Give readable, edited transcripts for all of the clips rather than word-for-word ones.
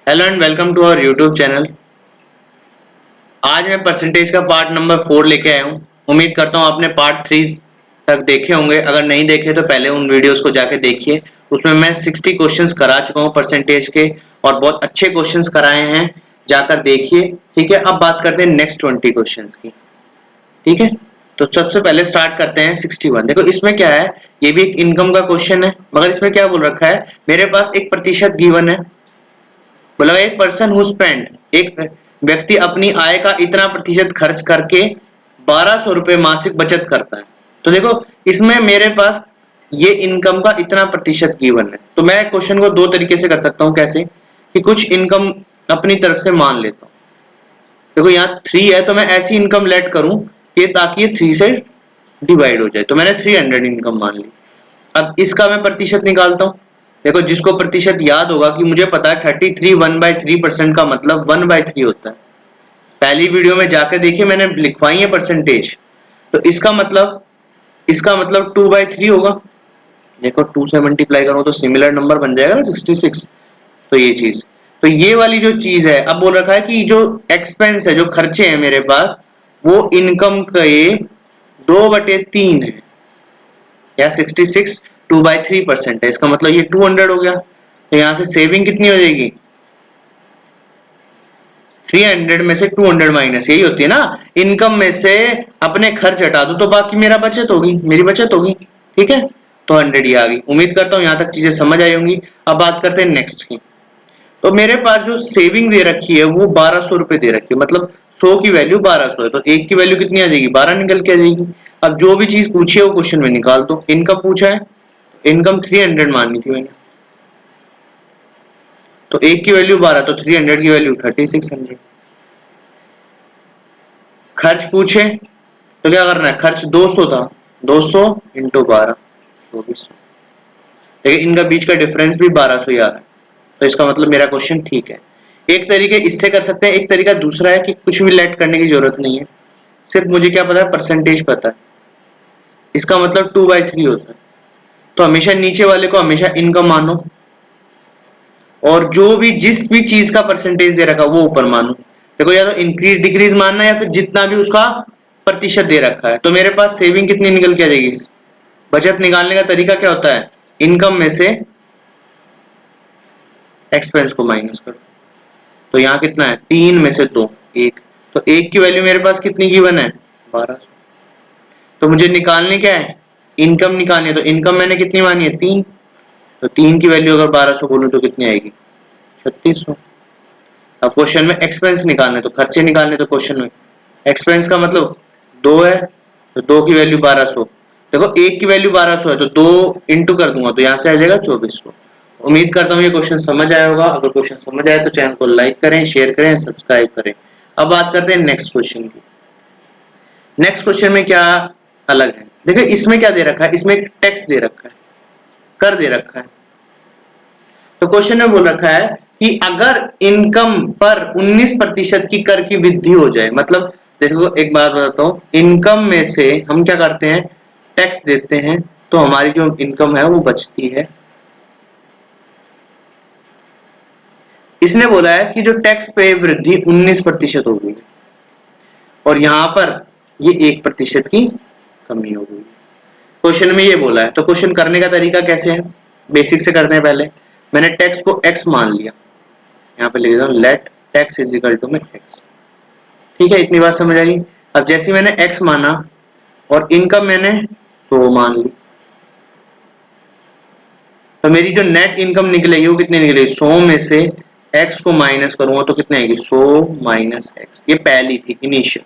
Hello and welcome to our YouTube channel. आज मैं percentage का पार्ट नंबर 4 लेके आया हूँ। उम्मीद करता हूँ आपने पार्ट 3 तक देखे होंगे। अगर नहीं देखे तो पहले उन वीडियोस को जाके देखिए। उसमें मैं 60 क्वेश्चंस करा चुका हूँ परसेंटेज के, और बहुत अच्छे क्वेश्चंस कराए हैं, जाकर देखिए। ठीक है, अब बात करते हैं नेक्स्ट 20 क्वेश्चंस की। ठीक है, तो सबसे पहले स्टार्ट करते हैं 61। देखो इसमें क्या है, ये भी एक इनकम का क्वेश्चन है, मगर इसमें क्या बोल रखा है, मेरे पास एक प्रतिशत गिवन है। बोला एक पर्सन हु स्पेंड, एक व्यक्ति अपनी आय का इतना प्रतिशत खर्च करके 1200 रुपए मासिक बचत करता है। तो देखो इसमें मेरे पास ये इनकम का इतना प्रतिशत गिवन है, तो मैं क्वेश्चन को दो तरीके से कर सकता हूँ। कैसे कि कुछ इनकम अपनी तरफ से मान लेता हूँ। देखो यहाँ 3 है तो मैं ऐसी इनकम लेट करूं कि ताकि ये 3 से डिवाइड हो जाए, तो मैंने 300 इनकम मान ली। अब इसका मैं प्रतिशत निकालता हूँ। देखो जिसको प्रतिशत याद होगा कि मुझे पता है 33 1/3% का मतलब 1/3 होता है। पहली वीडियो में जाकर देखिए, मैंने लिखवाई है परसेंटेज। तो इसका मतलब 2/3 होगा। देखो 2 से मल्टीप्लाई करो तो सिमिलर नंबर बन जाएगा ना 66। तो ये चीज, तो ये वाली जो चीज है, अब बोल रखा है कि जो एक्सपेंस है, जो खर्चे हैं मेरे पास, वो इनकम के 2/3 है, या 66 2/3% है। इसका मतलब ये 200 हो गया। तो यहां से सेविंग कितनी हो जाएगी, 300 में से 200 माइनस, यही होती है ना, इनकम में से अपने खर्च हटा दो तो बाकी मेरा बचत होगी, मेरी बचत होगी। ठीक है, तो 100 ही आ गई। उम्मीद करता हूं यहां तक चीजें समझ आई होंगी। अब बात करते हैं नेक्स्ट की। तो मेरे पास जो सेविंग दे रखी है वो 1200 रुपए दे रखी है, मतलब 100 की वैल्यू 1200 है, तो एक की वैल्यू कितनी आ जाएगी, 12 निकल के आ जाएगी। अब जो भी चीज पूछी है वो क्वेश्चन में निकाल दो। इनकम पूछा है, इनकम 300 माननी थी मैंने, तो एक की वैल्यू 12, तो 300 की वैल्यू 3600। खर्च पूछे तो क्या करना है, खर्च 200 था, 200 इंटू 12 2400। लेकिन इनका बीच का डिफरेंस भी 1200 ही आ रहा है, तो इसका मतलब मेरा क्वेश्चन ठीक है। एक तरीके इससे कर सकते हैं, एक तरीका दूसरा है कि कुछ भी लेट करने की जरूरत नहीं है, सिर्फ मुझे क्या पता है, परसेंटेज पता है। इसका मतलब 2/3 होता है, तो हमेशा नीचे वाले को हमेशा इनकम मानो, और जो भी जिस भी चीज का परसेंटेज दे रखा वो ऊपर मानो। देखो या तो इंक्रीज डिक्रीज मानना, या फिर जितना भी उसका प्रतिशत दे रखा है। तो मेरे पास सेविंग कितनी निकल के आ जाएगी, बचत निकालने का तरीका क्या होता है, इनकम में से एक्सपेंस को माइनस करो। तो यहाँ कितना है, 3 में से 2 1, तो एक की वैल्यू मेरे पास कितनी गिवन है, 1200। तो मुझे निकालनी क्या है, इनकम निकालनी है। तो इनकम मैंने कितनी मानी है, 3, तो 3 की वैल्यू अगर 1200 बोलूं तो कितनी आएगी, 3600। अब क्वेश्चन में एक्सपेंस निकालने, तो खर्चे निकालने, तो क्वेश्चन में एक्सपेंस का मतलब 2 है, तो 2 की वैल्यू 1200। देखो एक की वैल्यू 1200 है तो 2 इंटू कर दूंगा, तो यहाँ से आ जाएगा 2400। उम्मीद करता हूँ ये क्वेश्चन समझ आया होगा। अगर क्वेश्चन समझ आया तो चैनल को लाइक करें, शेयर करें, सब्सक्राइब करें। अब बात करते हैं नेक्स्ट क्वेश्चन की। नेक्स्ट क्वेश्चन में क्या अलग है, देखो इसमें क्या दे रखा है, इसमें एक टैक्स दे रखा है, कर दे रखा है। तो क्वेश्चन में बोल रखा है कि अगर इनकम पर 19% की कर की वृद्धि हो जाए, मतलब देखो एक बात बताता हूँ, इनकम में से हम क्या करते हैं, टैक्स देते हैं, तो हमारी जो इनकम है वो बचती है। इसने बोला है कि जो टैक्स पे वृद्धि 19% हो गई, और यहां पर ये 1% की कमी हो गई। क्वेश्चन में ये बोला है, तो क्वेश्चन करने का तरीका कैसे है, बेसिक से करते हैं। पहले मैंने टैक्स को x मान लिया, यहाँ पे लिख देता हूँ let tax is equal to में x। ठीक है, इतनी बात समझ आई। अब जैसे मैंने x माना और इनकम मैंने 100 मान ली, तो मेरी जो नेट इनकम निकलेगी वो कितनी निकलेगी, 100 में से x को माइनस करूंगा तो कितनी आएगी, 100 माइनस x। ये पहली थी इनिशियल।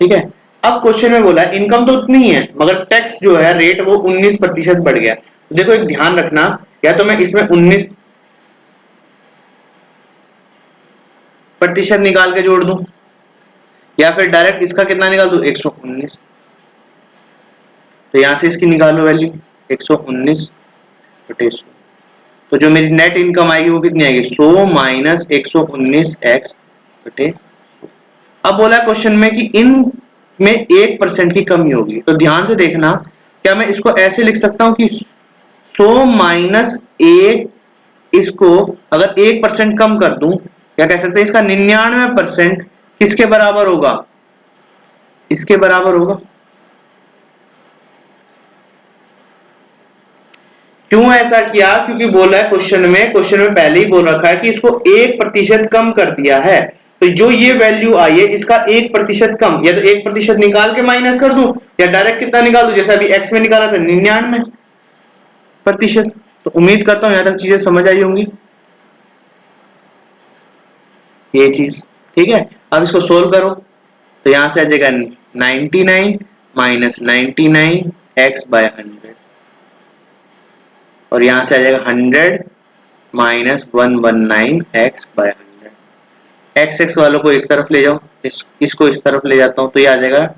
ठीक है, अब क्वेश्चन में बोला है इनकम तो उतनी ही है, मगर टैक्स जो है रेट वो 19% बढ़ गया। तो देखो एक ध्यान रखना, या तो मैं इसमें 19% निकाल के जोड़ दूं, या फिर डायरेक्ट इसका कितना निकाल दूं, 119। तो यहां से इसकी निकालो वैल्यू, 119 बटे 100। तो जो मेरी नेट इनकम आएगी वो कितनी आएगी, 100 माइनस 119 एक्स बटे 100। अब बोला क्वेश्चन में कि इन में 1% की कमी होगी। तो ध्यान से देखना, क्या मैं इसको ऐसे लिख सकता हूँ कि 100 माइनस 1, इसको अगर 1% कम कर दूं, क्या कह सकते हैं, इसका 99% किसके बराबर होगा, इसके बराबर होगा। क्यों ऐसा किया, क्योंकि बोला है क्वेश्चन में पहले ही बोल रखा है कि इसको 1% कम कर दिया है, तो जो ये वैल्यू आई है इसका 1% कम, या तो 1% निकाल के माइनस कर दूं, या डायरेक्ट कितना निकाल दूं, जैसे अभी एक्स में निकाला था 99%। तो उम्मीद करता हूं यहां तक चीजें समझ आई होंगी, ये चीज ठीक है। अब इसको सोल्व करो, तो यहां से आ जाएगा 99 माइनस 99 एक्स बाय 100, और यहां से आ जाएगा 100 minus 119 X by 100। X X वालों को एक तरफ ले जाओ, इसको इस तरफ ले जाता हूं तो ये आ जाएगा,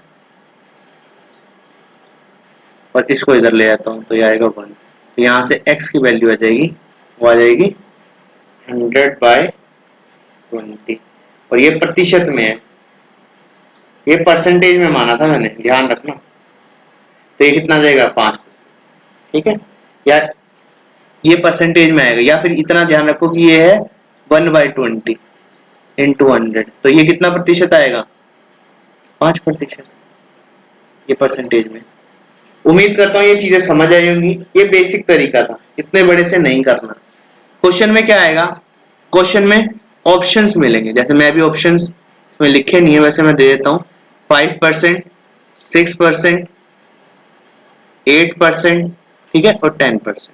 और इसको इधर ले जाता हूं तो ये आएगा 1। तो यहां से x की वैल्यू आ जाएगी, वो आ जाएगी 100/20, और ये प्रतिशत में है, ये परसेंटेज में माना था मैंने, ध्यान रखना। तो ये कितना जाएगा 5%, ठीक है, या ये परसेंटेज में आएगा, या फिर इतना ध्यान रखो कि ये है 1/20 इंटू 100, तो ये कितना प्रतिशत आएगा, 5%, ये परसेंटेज में। उम्मीद करता हूं ये चीजें समझ आई होंगी, ये बेसिक तरीका था, इतने बड़े से नहीं करना। क्वेश्चन में क्या आएगा, क्वेश्चन में ऑप्शंस मिलेंगे, जैसे मैं अभी ऑप्शंस इसमें लिखे नहीं है, वैसे मैं दे देता हूं, 5%, 6%, 8%, ठीक है, और 10%।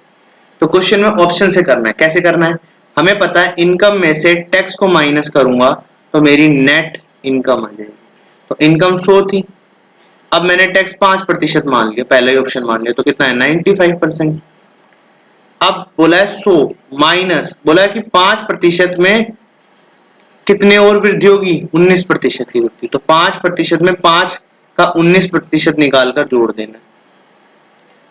तो क्वेश्चन में ऑप्शन से करना है, कैसे करना है, हमें पता है इनकम में से टैक्स को माइनस करूंगा तो मेरी नेट इनकम आ जाएगी। तो इनकम 100 थी, अब मैंने टैक्स 5% मान लिया, पहला ही ऑप्शन मान लिया, तो कितना है 95%। अब बोला है 100 माइनस, बोला है कि 5% में कितने और वृद्धि होगी, 19% की वृद्धि, तो 5% में 5 का 19% निकालकर जोड़ देना।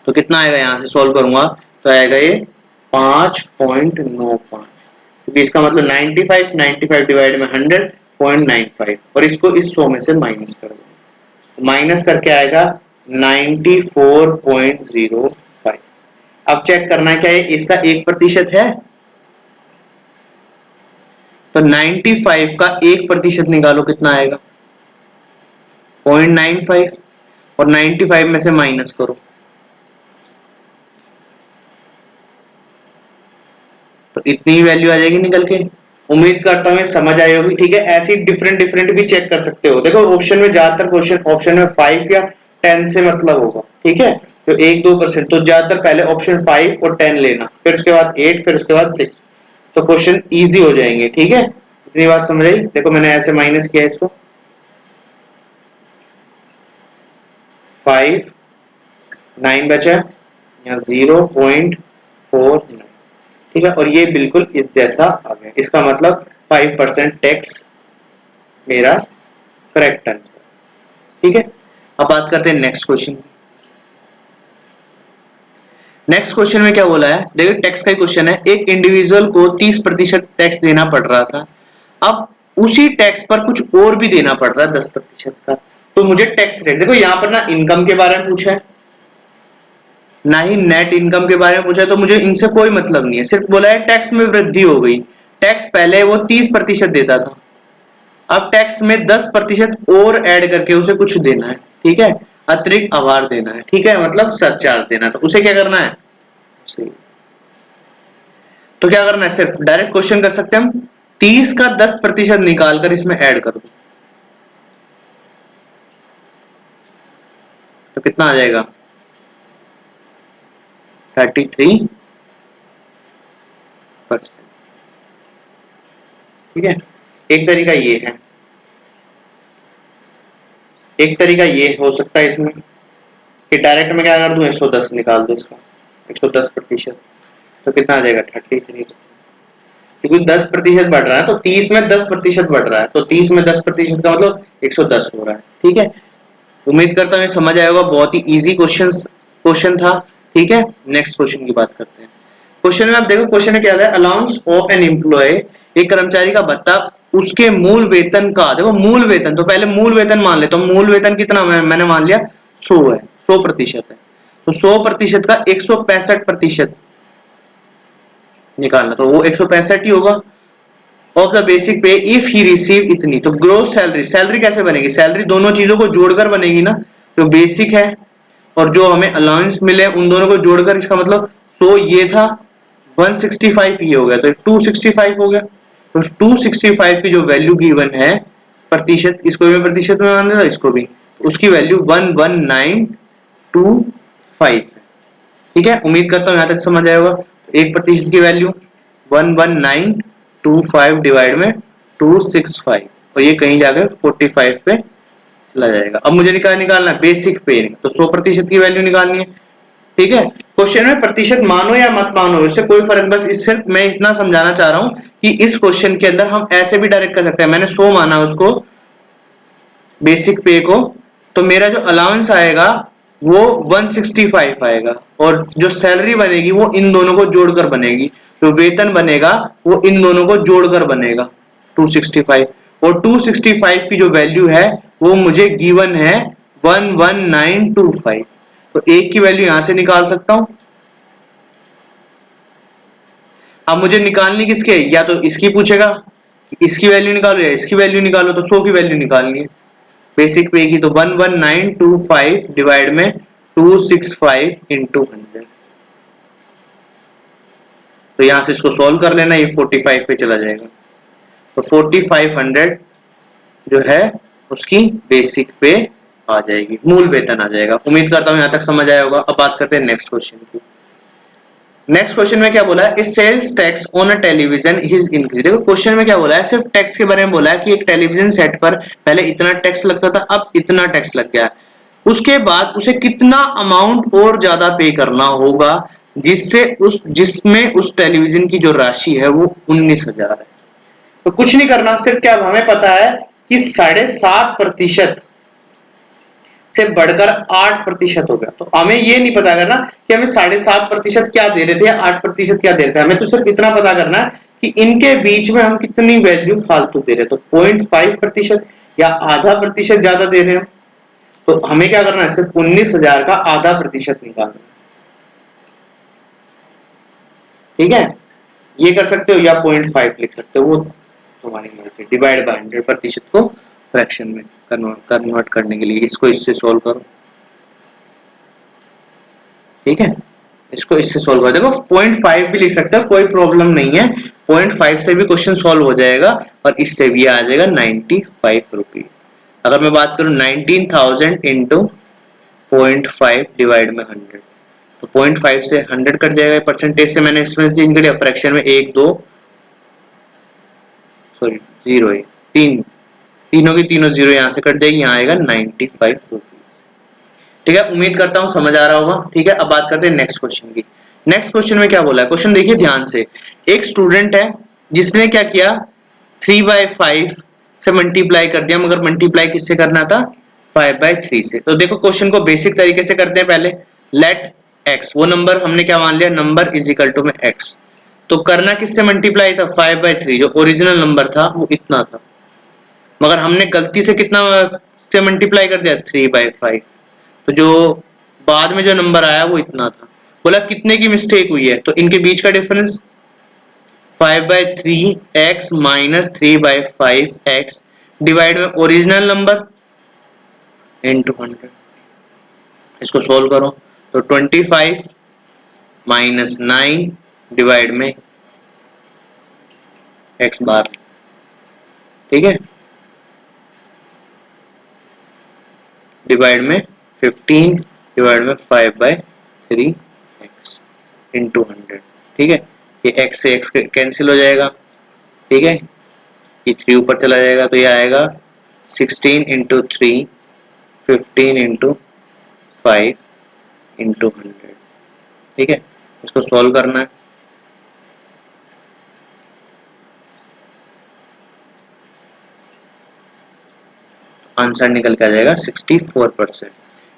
तो कितना आएगा, यहां से सॉल्व करूंगा तो आएगा ये 5.95, क्योंकि इसका मतलब 95 डिवाइड में 100.95, और इसको इस 100 में से माइनस कर दो, माइनस करके आएगा 94.05। अब चेक करना है क्या ये इसका 1% है, तो 95 का 1% निकालो, कितना आएगा 0.95, और 95 में से माइनस करो, तो इतनी वैल्यू आ जाएगी निकल के। उम्मीद करता हूँ समझ आई होगी, ठीक है। ऐसी डिफरेंट डिफरेंट भी चेक कर सकते हो, देखो ऑप्शन में ज्यादातर क्वेश्चन ऑप्शन में 5 या 10 से मतलब होगा, ठीक है, तो 1-2%, तो ज्यादातर पहले ऑप्शन 5 और 10 लेना, फिर उसके बाद 8, फिर उसके बाद 6, तो क्वेश्चन इजी हो जाएंगे, ठीक है। इतनी बात समझ आई, देखो मैंने ऐसे माइनस किया इसको, 5, 9 बचा, यहाँ 0.49, ठीक है, और ये बिल्कुल इस जैसा आ गया, इसका मतलब 5% टैक्स मेरा करेक्ट आंसर, ठीक है। अब बात करते हैं नेक्स्ट क्वेश्चन। नेक्स्ट क्वेश्चन में क्या बोला है, देखिए टैक्स का ही क्वेश्चन है, एक इंडिविजुअल को 30% टैक्स देना पड़ रहा था, अब उसी टैक्स पर कुछ और भी देना पड़ रहा है 10% का, तो मुझे टैक्स रेट, देखो यहाँ पर ना इनकम के बारे में पूछा है ना ही नेट इनकम के बारे में पूछा है, तो मुझे इनसे कोई मतलब नहीं है, सिर्फ बोला है टैक्स में वृद्धि हो गई। टैक्स पहले वो 30% देता था, अब टैक्स में 10% और ऐड करके उसे कुछ देना है, ठीक है, अतिरिक्त आभार देना है, ठीक है, मतलब सरचार्ज देना है, तो उसे क्या करना है, तो क्या करना है, सिर्फ डायरेक्ट क्वेश्चन कर सकते हैं हम, 30 का 10% निकालकर इसमें ऐड कर दो, तो कितना आ जाएगा 33%, ठीक है। एक तरीका ये है, एक तरीका ये हो सकता है इसमें कि डायरेक्ट में क्या कर दूं, 110 निकाल दो इसका, 110%, तो कितना आ जाएगा 33%, क्योंकि 10% बढ़ रहा है, तो 30 में 10% बढ़ रहा है, तो 30 में 10% का मतलब 110 हो रहा है, ठीक है। उम्मीद करता हूँ समझ आएगा, बहुत ही इजी क्वेश्चन था, ठीक है। नेक्स्ट क्वेश्चन की बात करते हैं। क्वेश्चन में आप देखो, क्वेश्चन में क्या है, अलाउंस ऑफ एन एम्प्लॉय, एक कर्मचारी का भत्ता उसके मूल वेतन का, देखो मूल वेतन, तो पहले मूल वेतन मान लेता हूँ, मूल वेतन कितना मैंने मान लिया 100 है, 100% है, तो 100% का 165% निकालना, तो वो 165 ही होगा। ऑफ द बेसिक पे इफ ही रिसीव इतनी, तो ग्रोस सैलरी, सैलरी कैसे बनेगी, सैलरी दोनों चीजों को जोड़कर बनेगी ना, जो बेसिक है और जो हमें अलाउंस मिले उन दोनों को जोड़कर, इसका मतलब 100 ये था, 165 ये हो गया, तो 265 हो गया। तो 265 की जो वैल्यू गिवन है प्रतिशत, इसको भी प्रतिशत में मान लेना, इसको भी, तो उसकी वैल्यू 11925 है। ठीक है, उम्मीद करता हूं यहां तक समझ आया होगा। 1% की वैल्यू 11925 डिवाइड में 265, और ये कहीं जाकर 45 पे चला जाएगा। अब मुझे निकालना है बेसिक पे, तो 100% की वैल्यू निकालनी है। ठीक है, क्वेश्चन में प्रतिशत मानो या मत मानो इससे कोई फर्क, बस इस सिर्फ मैं इतना समझाना चाह रहा हूं कि इस क्वेश्चन के अंदर हम ऐसे भी डायरेक्ट कर सकते हैं। मैंने 100 माना उसको बेसिक पे को, तो मेरा जो अलाउंस आएगा वो 165 आएगा, और जो सैलरी बनेगी वो इन दोनों को जोड़कर बनेगी, जो वेतन बनेगा वो इन दोनों को जोड़कर बनेगा 265, और 265 की जो वैल्यू है वो मुझे गिवन है 11925, तो एक की वैल्यू यहां से निकाल सकता हूं। अब मुझे निकालनी किसके है, या तो इसकी पूछेगा कि इसकी वैल्यू निकालो या इसकी वैल्यू निकालो, तो 100 की वैल्यू निकालनी है बेसिक पे की, तो 11925 डिवाइड में 265 इंटू 100, तो यहां से इसको सॉल्व कर लेना, ये 45 पे चला जाएगा, तो 4500 जो है उसकी बेसिक पे आ जाएगी, मूल वेतन आ जाएगा। उम्मीद करता हूं यहां तक समझ आया होगा। अब बात करते हैं नेक्स्ट क्वेश्चन की। नेक्स्ट क्वेश्चन में क्या बोला है, इस sales tax on a television is increase. देखो क्वेश्चन में क्या बोला है, सिर्फ टैक्स के बारे में बोला है कि एक टेलीविजन सेट पर पहले इतना टैक्स लगता था, अब इतना टैक्स लग गया, उसके बाद उसे कितना अमाउंट और ज्यादा पे करना होगा जिससे जिसमें उस टेलीविजन की जो राशि है वो 19,000 है। तो कुछ नहीं करना, सिर्फ क्या हमें पता है कि 7.5% से बढ़कर 8% हो गया, तो हमें ये नहीं पता करना कि हमें 7.5% क्या दे रहे थे या 8% क्या दे रहे थे, हमें तो सिर्फ इतना पता करना है कि इनके बीच में हम कितनी वैल्यू फालतू दे रहे, तो 0.5% या आधा प्रतिशत ज्यादा दे रहे हैं, तो हमें क्या करना है, सिर्फ 19,000 का आधा प्रतिशत निकालना। ठीक है, ये कर सकते हो या 0.5 लिख सकते हो, वो तुम्हारी मर्जी। डिवाइड बाय 100% को फ्रैक्शन में कन्वर्ट करने के लिए इसको इससे सॉल्व करो। ठीक है, इसको इससे सॉल्व करो, देखो 0.5 भी लिख सकते हो, कोई प्रॉब्लम नहीं है, 0.5 से भी क्वेश्चन सॉल्व हो जाएगा, और इससे भी आ जाएगा 95 रुपीज। अगर मैं बात करूं 19,000 इंटू 0.5 डिवाइड में 100, तो 0.5 से 100 कट जाएगा, परसेंटेज से मैंने इसमें चेंज कर, फ्रैक्शन में 1 2 सॉरी 0 है, तीनों की तीनों जीरो यहाँ से कट जाएगी, यहाँ आएगा 95 रुपीज। ठीक है, उम्मीद करता हूँ समझ आ रहा होगा। ठीक है, अब बात करते हैं नेक्स्ट क्वेश्चन की। नेक्स्ट क्वेश्चन में क्या बोला है, क्वेश्चन देखिए ध्यान से। एक स्टूडेंट है जिसने क्या किया, 3/5 से मल्टीप्लाई कर दिया, मगर मल्टीप्लाई किससे करना था, 5/3 से। तो देखो क्वेश्चन को बेसिक तरीके से करते हैं पहले। लेट x, वो नंबर हमने क्या मान लिया, नंबर इज इक्वल टू में x, तो करना किससे मल्टीप्लाई था, 5/3, जो ओरिजिनल नंबर था वो इतना था, मगर हमने गलती से कितना से मल्टीप्लाई कर दिया, 3/5, तो जो बाद में जो नंबर आया वो इतना था। बोला कितने की मिस्टेक हुई है, तो इनके बीच का difference 5/3x minus 3/5x divide में ओरिजिनल नंबर इनटू 100। इसको सोल्व करो, तो 25 माइनस 9 डिवाइड में x बार। ठीक है, डिवाइड में 15 डिवाइड में 5/3x इंटू 100। ठीक है, ये x से x कैंसिल हो जाएगा। ठीक है, ये 3 ऊपर चला जाएगा, तो ये आएगा 16 इंटू 3, 15 इंटू 5 इंटू 100। ठीक है, इसको सॉल्व करना है। आंसर निकल के आ जाएगा 64%।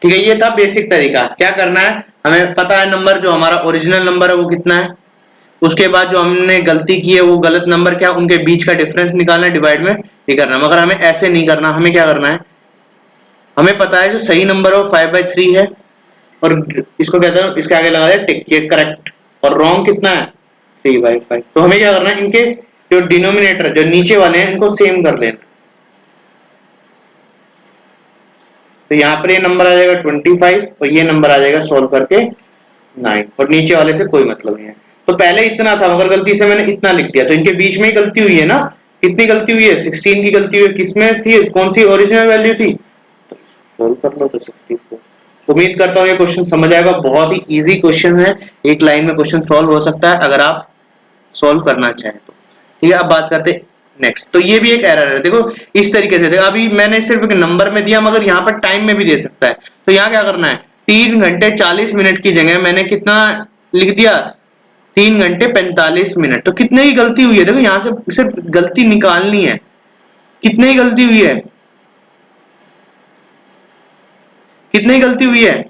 ठीक है, ये था बेसिक तरीका। क्या करना है, हमें पता है नंबर जो हमारा ओरिजिनल नंबर है वो कितना है, उसके बाद जो हमने गलती की है वो गलत नंबर क्या, उनके बीच का डिफरेंस निकालना है, डिवाइड में ये करना। मगर हमें ऐसे नहीं करना, हमें क्या करना है, हमें पता है जो सही नंबर है वो 5/3 है, और इसको कहते हैं, इसके आगे लगा दे टिक, ये करेक्ट, और रॉन्ग कितना है 3/5। तो हमें क्या करना है, इनके जो डिनोमिनेटर जो नीचे वाले हैं इनको सेम कर लेना। तो यहाँ पर ये नंबर आ जाएगा 25 और ये नंबर आ जाएगा सॉल्व करके 9, और नीचे वाले से कोई मतलब नहीं है। तो पहले इतना था मगर गलती से मैंने इतना लिख दिया, तो इनके बीच में ही गलती हुई है ना। कितनी गलती हुई है, 16 की गलती हुई है। किसमें थी, कौन सी ओरिजिनल वैल्यू थी, तो सोल्व कर लो तो 64। उम्मीद करता हूँ ये क्वेश्चन समझ आएगा, बहुत ही इजी क्वेश्चन है, एक लाइन में क्वेश्चन सॉल्व हो सकता है अगर आप सॉल्व करना चाहें तो। ठीक है, अब बात करते हैं नेक्स्ट। तो ये भी एक एरर है, देखो इस तरीके से, देखो अभी मैंने सिर्फ एक नंबर में दिया मगर यहाँ पर टाइम में भी दे सकता है। तो यहाँ क्या करना है, 3 घंटे 40 मिनट की जगह मैंने कितना लिख दिया, 3 घंटे 45 मिनट। तो कितने की गलती हुई है, देखो यहाँ से सिर्फ गलती निकालनी है, कितने की गलती हुई है, कितने की गलती हुई है,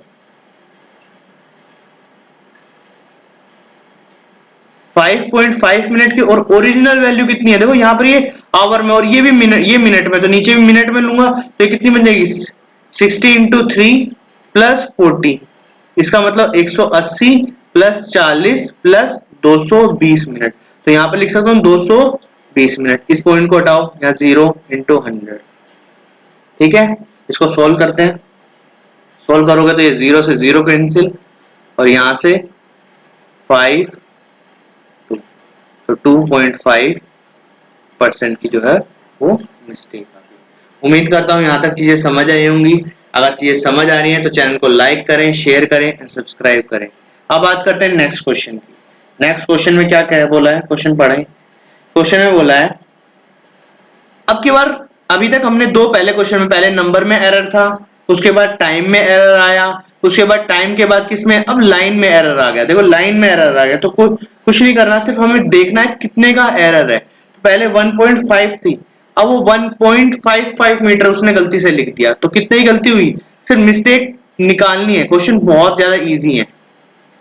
5.5 मिनट की। और ओरिजिनल वैल्यू कितनी है, देखो यहाँ पर ये आवर में और ये भी मिनट, ये मिनट में, तो नीचे भी मिनट में लूंगा तो ये कितनी बन जाएगी, 60 इंटू 3 प्लस 40, इसका मतलब 180 प्लस 40 प्लस 220 मिनट। तो यहाँ पर लिख सकता हूँ 220 मिनट। इस पॉइंट को हटाओ, यहाँ 0 इंटू 100। ठीक है, इसको सोल्व करते हैं। सोल्व करोगे तो ये 0 से 0 कैंसिल, और यहाँ से 5 2, तो 2.5% की जो है वो मिस्टेक आ गई। उम्मीद करता हूँ यहाँ तक चीजें समझ आई होंगी। अगर चीजें समझ आ रही हैं तो चैनल को लाइक करें, शेयर करें एंड सब्सक्राइब करें। अब बात करते हैं नेक्स्ट क्वेश्चन की। नेक्स्ट क्वेश्चन में क्या क्या बोला है, क्वेश्चन पढ़ें। क्वेश्चन में बोला है, अब की बार अभी तक हमने दो पहले क्वेश्चन में, पहले नंबर में एरर था, उसके बाद टाइम में एरर आया, उसके बाद टाइम के बाद किसमें, अब लाइन में एरर आ गया। देखो लाइन में एरर आ गया तो कुछ नहीं करना, सिर्फ हमें देखना है कितने का एरर है। तो पहले 1.5 थी, अब वो 1.55 मीटर उसने गलती से लिख दिया, तो कितनी गलती हुई, सिर्फ मिस्टेक निकालनी है। क्वेश्चन बहुत ज्यादा इजी है।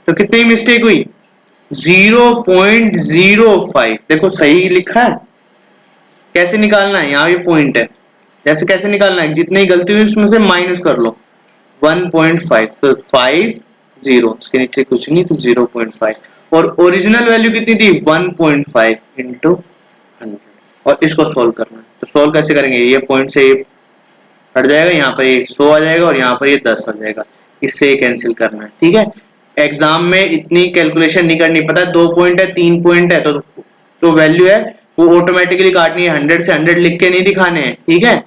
तो कितनी मिस्टेक हुई, 0.05। देखो सही लिखा है, कैसे निकालना है, यहाँ भी पॉइंट है, जैसे कैसे निकालना है, जितनी गलती हुई उसमें से माइनस कर लो 1.5, तो 5 0, इसके नीचे कुछ नहीं तो 0.5, और ओरिजिनल वैल्यू कितनी थी 1.5 इंटू 100, और इसको सोल्व करना है। तो सोल्व कैसे करेंगे, ये पॉइंट से ये हट जाएगा, यहाँ पर ये 100 आ जाएगा और यहाँ पर ये 10 आ जाएगा, इससे ये कैंसिल करना है। ठीक है, एग्जाम में इतनी कैलकुलेशन नहीं करनी, पता है 2 पॉइंट है 3 पॉइंट है तो वैल्यू है वो ऑटोमेटिकली काटनी है, 100 से 100 लिख के नहीं दिखाने हैं। ठीक है,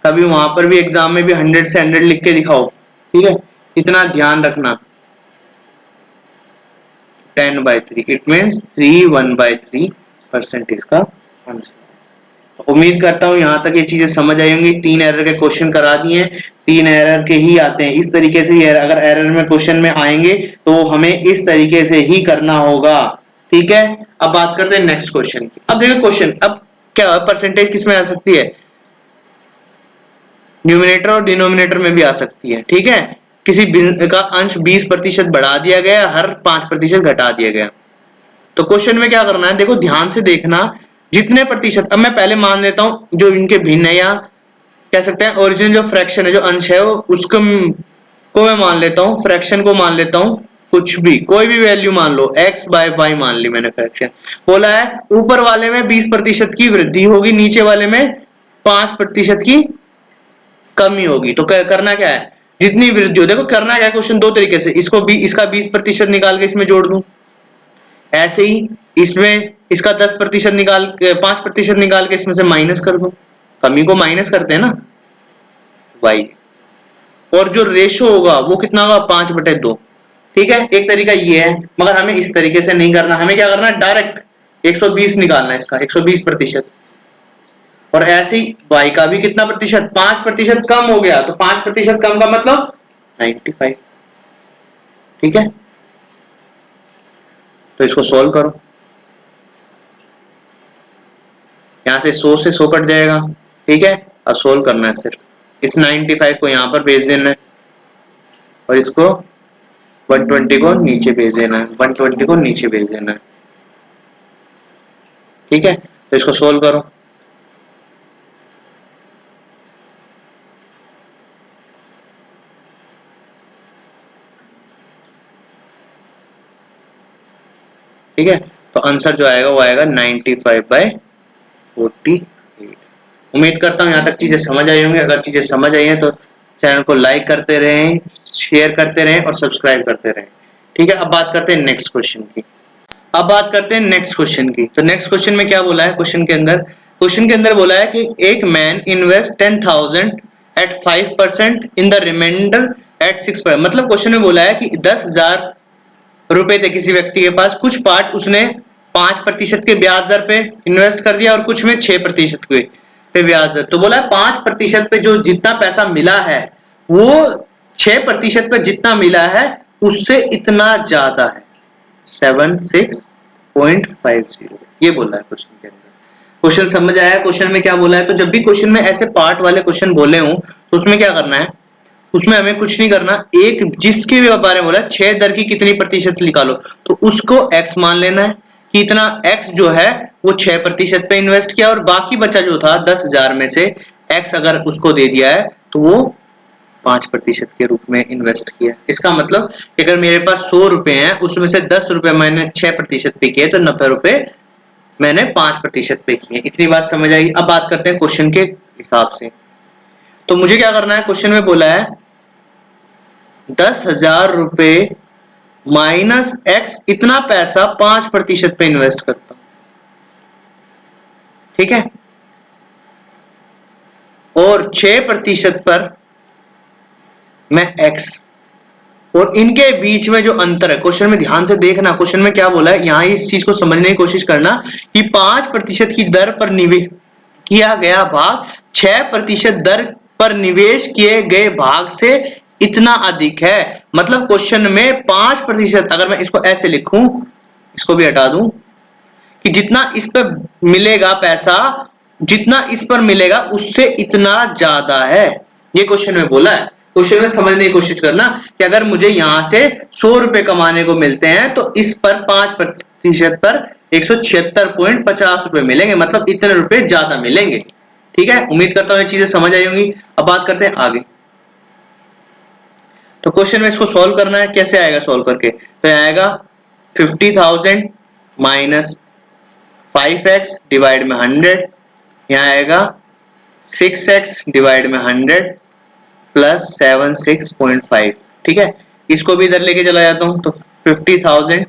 कभी वहां पर भी एग्जाम में भी 100 से 100 लिख के दिखाओ। ठीक है, इतना ध्यान रखना। 10/3 इट मीन्स 3 1/3% इसका आंसर। उम्मीद करता हूँ यहाँ तक ये चीजें समझ आई होंगी। 3 एरर के क्वेश्चन करा दिए, 3 एरर के ही आते हैं, इस तरीके से ही अगर एरर में क्वेश्चन में आएंगे तो हमें इस तरीके से ही करना होगा। ठीक है, अब बात करते हैं नेक्स्ट क्वेश्चन की। अब देखो क्वेश्चन, अब क्या परसेंटेज किस में आ सकती है, न्यूमिनेटर और डिनोमिनेटर में भी आ सकती है। ठीक है, किसी का अंश 20% बढ़ा दिया गया, हर 5% घटा दिया गया। तो क्वेश्चन में क्या करना है, देखो ध्यान से देखना, जितने प्रतिशत, अब मैं पहले मान लेता हूं जो इनके भिन्न है, या कह सकते हैं ओरिजिनल जो फ्रैक्शन है, जो अंश है वो उसको को मैं मान लेता हूं, फ्रैक्शन को मान लेता हूं, कुछ भी कोई भी वैल्यू मान लो, x/y मान ली मैंने फ्रैक्शन। बोला है ऊपर वाले में 20% की वृद्धि होगी, नीचे वाले में 5% की कमी होगी। तो करना क्या है, जितनी वृद्धि हो, देखो करना क्या है, क्वेश्चन दो तरीके से, इसको भी इसका 20% निकाल के इसमें जोड़ दूं, ऐसे ही इसमें इसका 10% निकाल 5% निकाल के इसमें से माइनस कर दूं, कमी को माइनस करते हैं ना वाई, और जो रेशो होगा वो कितना होगा 5/2। ठीक है, एक तरीका ये है, मगर हमें इस तरीके से नहीं करना, हमें क्या करना है, डायरेक्ट 120 निकालना है, इसका 120%। और ऐसे ही y का भी कितना प्रतिशत, 5% कम हो गया, तो 5% कम का मतलब 95। ठीक है, तो इसको सोल्व करो, यहां से 100 से 100 कट जाएगा। ठीक है, अब सोल्व करना है, सिर्फ इस 95 को यहां पर भेज देना है, और इसको 120 को नीचे भेज देना है, 120 को नीचे भेज देना है। ठीक है, तो इसको सोल्व करो। ठीक है, तो आंसर जो आएगा वो आएगा 95/48। उम्मीद करता हूँ यहाँ तक चीजें समझ आई होंगी। अगर चीजें समझ आई हैं तो चैनल को लाइक करते रहें, शेयर करते रहें और सब्सक्राइब करते रहें। ठीक है, अब बात करते हैं नेक्स्ट क्वेश्चन की। अब बात करते हैं नेक्स्ट क्वेश्चन की। तो नेक्स्ट क्वेश्चन में क्या बोला है, क्वेश्चन के अंदर बोला है कि एक man invest 10,000 at 5% in the remainder at 6%। मतलब क्वेश्चन में बोला है कि 10,000 रुपए थे किसी व्यक्ति के पास, कुछ पार्ट उसने 5% के ब्याज दर पे इन्वेस्ट कर दिया और कुछ में 6% पे ब्याज दर। तो बोला है 5% पे जो जितना पैसा मिला है वो 6% पे जितना मिला है उससे इतना ज्यादा है, 76.50। ये बोला है क्वेश्चन के अंदर। क्वेश्चन समझ आया क्वेश्चन में क्या बोला है? तो जब भी क्वेश्चन में ऐसे पार्ट वाले क्वेश्चन बोले हों तो उसमें क्या करना है, उसमें हमें कुछ नहीं करना, एक जिसके भी बारे में बोला 6 दर की कितनी प्रतिशत निकालो तो उसको x मान लेना है कि इतना x जो है वो 6% पे इन्वेस्ट किया और बाकी बचा जो था 10,000 में से x अगर उसको दे दिया है तो वो 5% के रूप में इन्वेस्ट किया। इसका मतलब कि अगर मेरे पास 100 रुपए हैं उसमें से 10 रुपए मैंने 6% पे किए तो 90 रुपए मैंने 5% पे किए। इतनी बात समझ आई। अब बात करते हैं क्वेश्चन के हिसाब से। तो मुझे क्या करना है, क्वेश्चन में बोला है 10,000 रुपए माइनस x इतना पैसा 5% पे इन्वेस्ट करता हूं। ठीक है, और 6% पर मैं x, और इनके बीच में जो अंतर है, क्वेश्चन में ध्यान से देखना, क्वेश्चन में क्या बोला है यहां इस चीज को समझने की कोशिश करना कि 5% की दर पर निवेश किया गया भाग 6% दर पर निवेश किए गए भाग से इतना अधिक है। मतलब क्वेश्चन में 5%, अगर मैं इसको ऐसे लिखूं, इसको भी हटा दूं, कि जितना इस पर मिलेगा पैसा, जितना इस पर मिलेगा उससे इतना ज्यादा है। ये क्वेश्चन में बोला है। क्वेश्चन में समझने की कोशिश करना कि अगर मुझे यहां से 100 रुपए कमाने को मिलते हैं तो इस पर 5% पर 176.50 रुपए मिलेंगे, मतलब इतने रुपए ज्यादा मिलेंगे। ठीक है, उम्मीद करता हूं ये चीजें समझ आई होंगी। अब बात करते हैं आगे। तो क्वेश्चन में इसको सॉल्व करना है, कैसे आएगा सॉल्व करके? तो आएगा 50,000 माइनस 5x डिवाइड में 100, यहाँ आएगा 6x डिवाइड में 100 प्लस 76.5। ठीक है, इसको भी इधर लेके चला जाता हूं। तो 50,000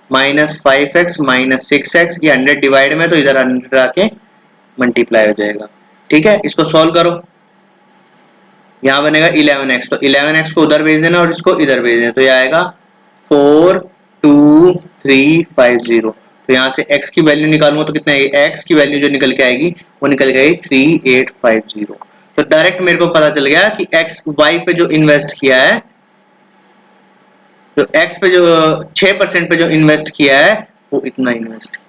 माइनस 5x माइनस 6x, ये 100 डिवाइड में तो इधर 100 आके मल्टीप्लाई हो जाएगा। ठीक है, इसको सॉल्व करो, यहां बनेगा 11x, तो 11x को उधर भेज देना और इसको इधर भेज देना, तो ये आएगा 42350। तो यहाँ से x की वैल्यू निकालूंगा तो कितना आएगी, x की वैल्यू जो निकल के आएगी वो निकल के आएगी 3850। तो डायरेक्ट मेरे को पता चल गया कि x y पे जो इन्वेस्ट किया है, जो x पे जो 6% पे जो इन्वेस्ट किया है वो इतना इन्वेस्ट किया।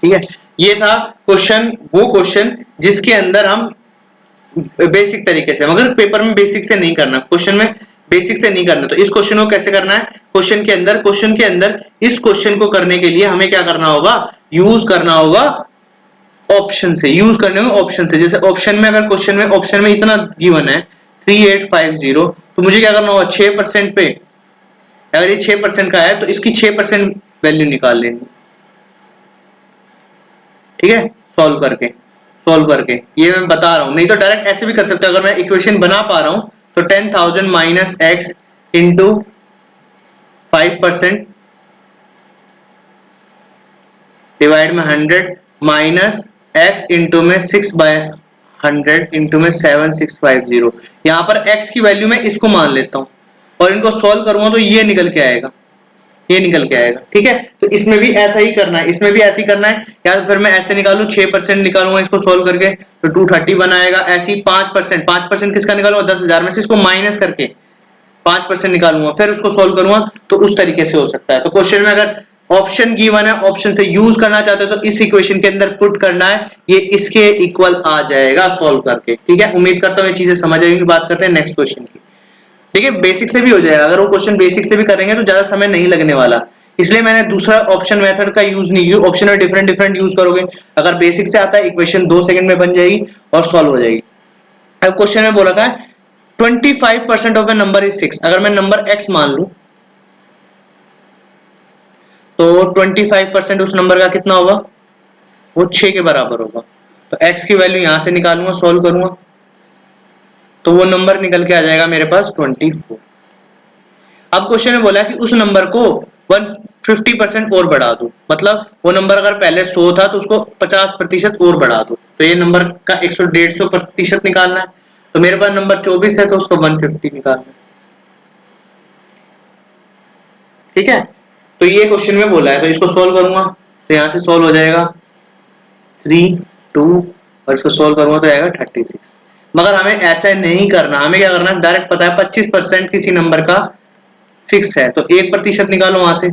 ठीक है, ये था क्वेश्चन, वो क्वेश्चन जिसके अंदर हम बेसिक तरीके से, मगर पेपर में बेसिक से नहीं करना, क्वेश्चन में बेसिक से नहीं करना। तो इस क्वेश्चन को कैसे करना है, क्वेश्चन के अंदर इस क्वेश्चन को करने के लिए हमें क्या करना होगा, यूज करना होगा ऑप्शन से, यूज करने में ऑप्शन से। जैसे ऑप्शन में, अगर क्वेश्चन में ऑप्शन में इतना गिवन है 3850, तो मुझे क्या करना होगा, 6% पे, अगर ये 6% का है तो इसकी 6% वैल्यू निकाल लेनी। ठीक है, सॉल्व करके ये मैं बता रहा हूं, नहीं तो डायरेक्ट ऐसे भी कर सकते हो। अगर मैं इक्वेशन बना पा रहा हूं तो 10,000 माइनस एक्स इंटू 5% डिवाइड में 100 माइनस एक्स इंटू में 6/100 इंटू में 7650। यहां पर x की वैल्यू में इसको मान लेता हूं और इनको सॉल्व करूंगा तो ये निकल के आएगा, ये निकल के आएगा। ठीक है, तो इसमें भी ऐसा ही करना है, इसमें भी ऐसे ही करना है, या तो फिर मैं ऐसे निकालूं, 6% निकालूंगा इसको सॉल्व करके तो 230 बनाएगा। ऐसे ही 5% किसका निकालूंगा, 10,000 में से इसको माइनस करके 5% निकालूंगा, फिर उसको सॉल्व करूंगा, तो उस तरीके से हो सकता है। तो क्वेश्चन में अगर ऑप्शन गिवन है, ऑप्शन से यूज करना चाहते हो तो इस इक्वेशन के अंदर पुट करना है, ये इसके इक्वल आ जाएगा सॉल्व करके। ठीक है, उम्मीद करता हूं ये चीजें समझ आएगी। बात करते हैं नेक्स्ट क्वेश्चन की। देखिए, बेसिक से भी हो जाएगा, अगर वो क्वेश्चन बेसिक से भी करेंगे तो ज्यादा समय नहीं लगने वाला, इसलिए मैंने दूसरा ऑप्शन मेथड का यूज नहीं किया। ऑप्शन में डिफरेंट यूज करोगे, अगर बेसिक से आता है इक्वेशन 2 सेकंड में बन जाएगी और सॉल्व हो जाएगी। अब क्वेश्चन में बोला था 25% ऑफ ए नंबर इज 6, अगर मैं नंबर x मान लूं तो 25% उस नंबर का कितना होगा, वो 6 के बराबर होगा। तो x की वैल्यू यहां से निकालूंगा, सॉल्व करूंगा, तो वो नंबर निकल के आ जाएगा मेरे पास 24। अब क्वेश्चन में बोला है कि उस नंबर को 150% और बढ़ा दो, मतलब वो नंबर अगर पहले 100 था तो उसको 50% और बढ़ा दो। तो ये नंबर का 150% निकालना है। तो मेरे पास नंबर 24 है तो उसको 150 निकालना है। ठीक है, तो ये क्वेश्चन में बोला है, तो इसको सोल्व करूंगा, तो यहां से सोल्व हो जाएगा 3 2 और इसको सोल्व करूंगा तो आएगा 36। मगर हमें ऐसा नहीं करना, हमें क्या करना है, डायरेक्ट पता है 25% किसी नंबर का 6 है, तो 1% निकालो वहां से।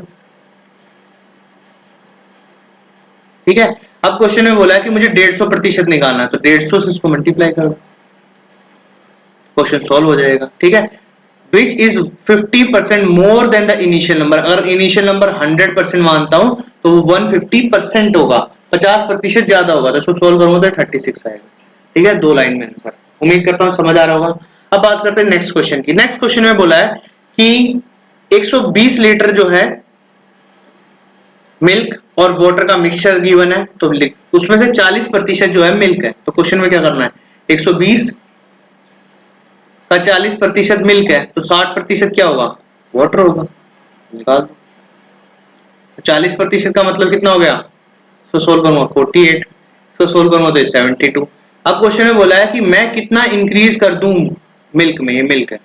ठीक है, अब क्वेश्चन में बोला है कि मुझे 150% निकालना है, तो 150 से इसको मल्टीप्लाई कर दो, क्वेश्चन सॉल्व हो जाएगा। ठीक है, which is 50% more than the initial number. अगर इनिशियल नंबर 100% मानता हूं तो वो 150% होगा, 50% ज्यादा होगा, तो इसको सोल्व करूंगा तो 36 आएगा। ठीक है, 2 लाइन में आंसर। उम्मीद करता हूं समझ आ रहा होगा। अब बात करते हैं नेक्स्ट क्वेश्चन की। नेक्स्ट क्वेश्चन में बोला है कि 120 लीटर जो है मिल्क और वाटर का मिक्सचर गिवन है, तो उसमें से 40% जो है मिल्क है। तो क्वेश्चन में क्या करना है, 120 का 40% मिल्क है, तो 60% क्या होगा, वाटर होगा, निकाल दो। 40% का मतलब कितना हो गया, इसको सोल्व करूंगा 48, इसको सोल्व करूंगा तो 72। अब क्वेश्चन में बोला है कि मैं कितना इंक्रीज कर दूं मिल्क में, ये मिल्क है,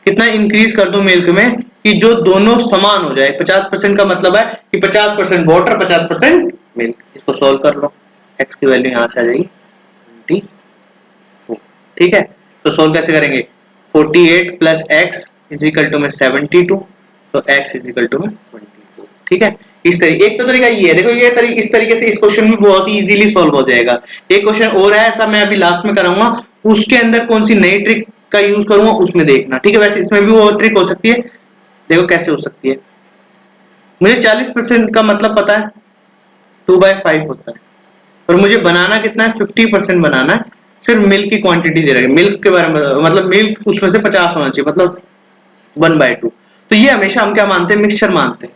कितना इंक्रीज कर दूं मिल्क में कि जो दोनों समान हो जाए। 50% का मतलब है कि 50% वाटर 50% मिल्क। इसको सोल्व कर लो, एक्स की वैल्यू यहां से आ जाएगी 24। ठीक है, तो सोल्व कैसे करेंगे, 48 plus x is equal to में 72, तो एक्स इज इक्वल टू में 24। ठीक है, इस तरीके, एक तो तरीका ये है, देखो ये तरीके, इस तरीके से इस क्वेश्चन में बहुत ही इजीली सॉल्व हो जाएगा। एक क्वेश्चन और है ऐसा, मैं अभी लास्ट में कराऊंगा, उसके अंदर कौन सी नई ट्रिक का यूज करूंगा उसमें देखना। ठीक है, वैसे इसमें भी वो ट्रिक हो सकती है, देखो कैसे हो सकती है। मुझे 40% का मतलब पता है, 2/5 होता है, और मुझे बनाना कितना है, 50% बनाना है। सिर्फ मिल्क की क्वांटिटी दे रहे हैं, मिल्क के बारे में, मतलब मिल्क उसमें से 50 होना चाहिए, मतलब 1/2। तो ये हमेशा हम क्या मानते हैं, मिक्सचर मानते हैं।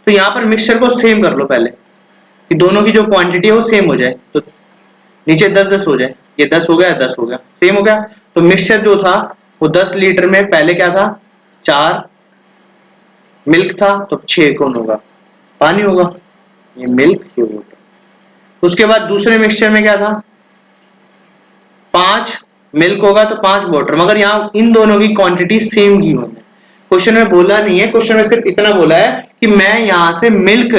तो यहाँ पर मिक्सचर को सेम कर लो पहले, कि दोनों की जो क्वांटिटी है वो सेम हो जाए, तो नीचे 10-10 हो जाए, ये 10 हो गया, 10 हो गया, सेम हो गया। तो मिक्सचर जो था वो 10 लीटर में पहले क्या था, 4 मिल्क था, तो 6 कौन होगा, पानी होगा, ये मिल्क, ये वाटर। उसके बाद दूसरे मिक्सचर में क्या था, 5 मिल्क होगा तो 5 वाटर, मगर यहाँ इन दोनों की क्वांटिटी सेम की होनी है। क्वेश्चन में बोला नहीं है, क्वेश्चन में सिर्फ इतना बोला है कि मैं यहां से मिल्क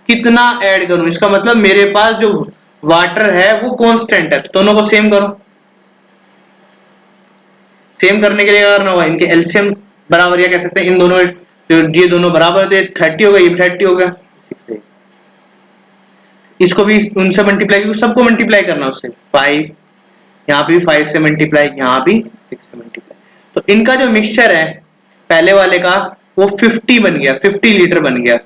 कितना ऐड करूं, इसका मतलब मेरे पास जो वाटर है वो कांस्टेंट है, तो दोनों को सेम करो। सेम करने के लिए क्या करना होगा, इनके एलसीएम बराबर, या कह सकते हैं इन दोनों, ये दोनों बराबर थे, 30 हो गया, ये 30 हो गया, 6। इसको भी उनसे मल्टीप्लाई, क्योंकि सबको मल्टीप्लाई करना उससे, 5, यहाँ भी 5 से मल्टीप्लाई, यहाँ भी 6 से मल्टीप्लाई। तो इनका जो मिक्सचर है पहले वाले का, वो 50 बन गया, 50 लीटर बन गया,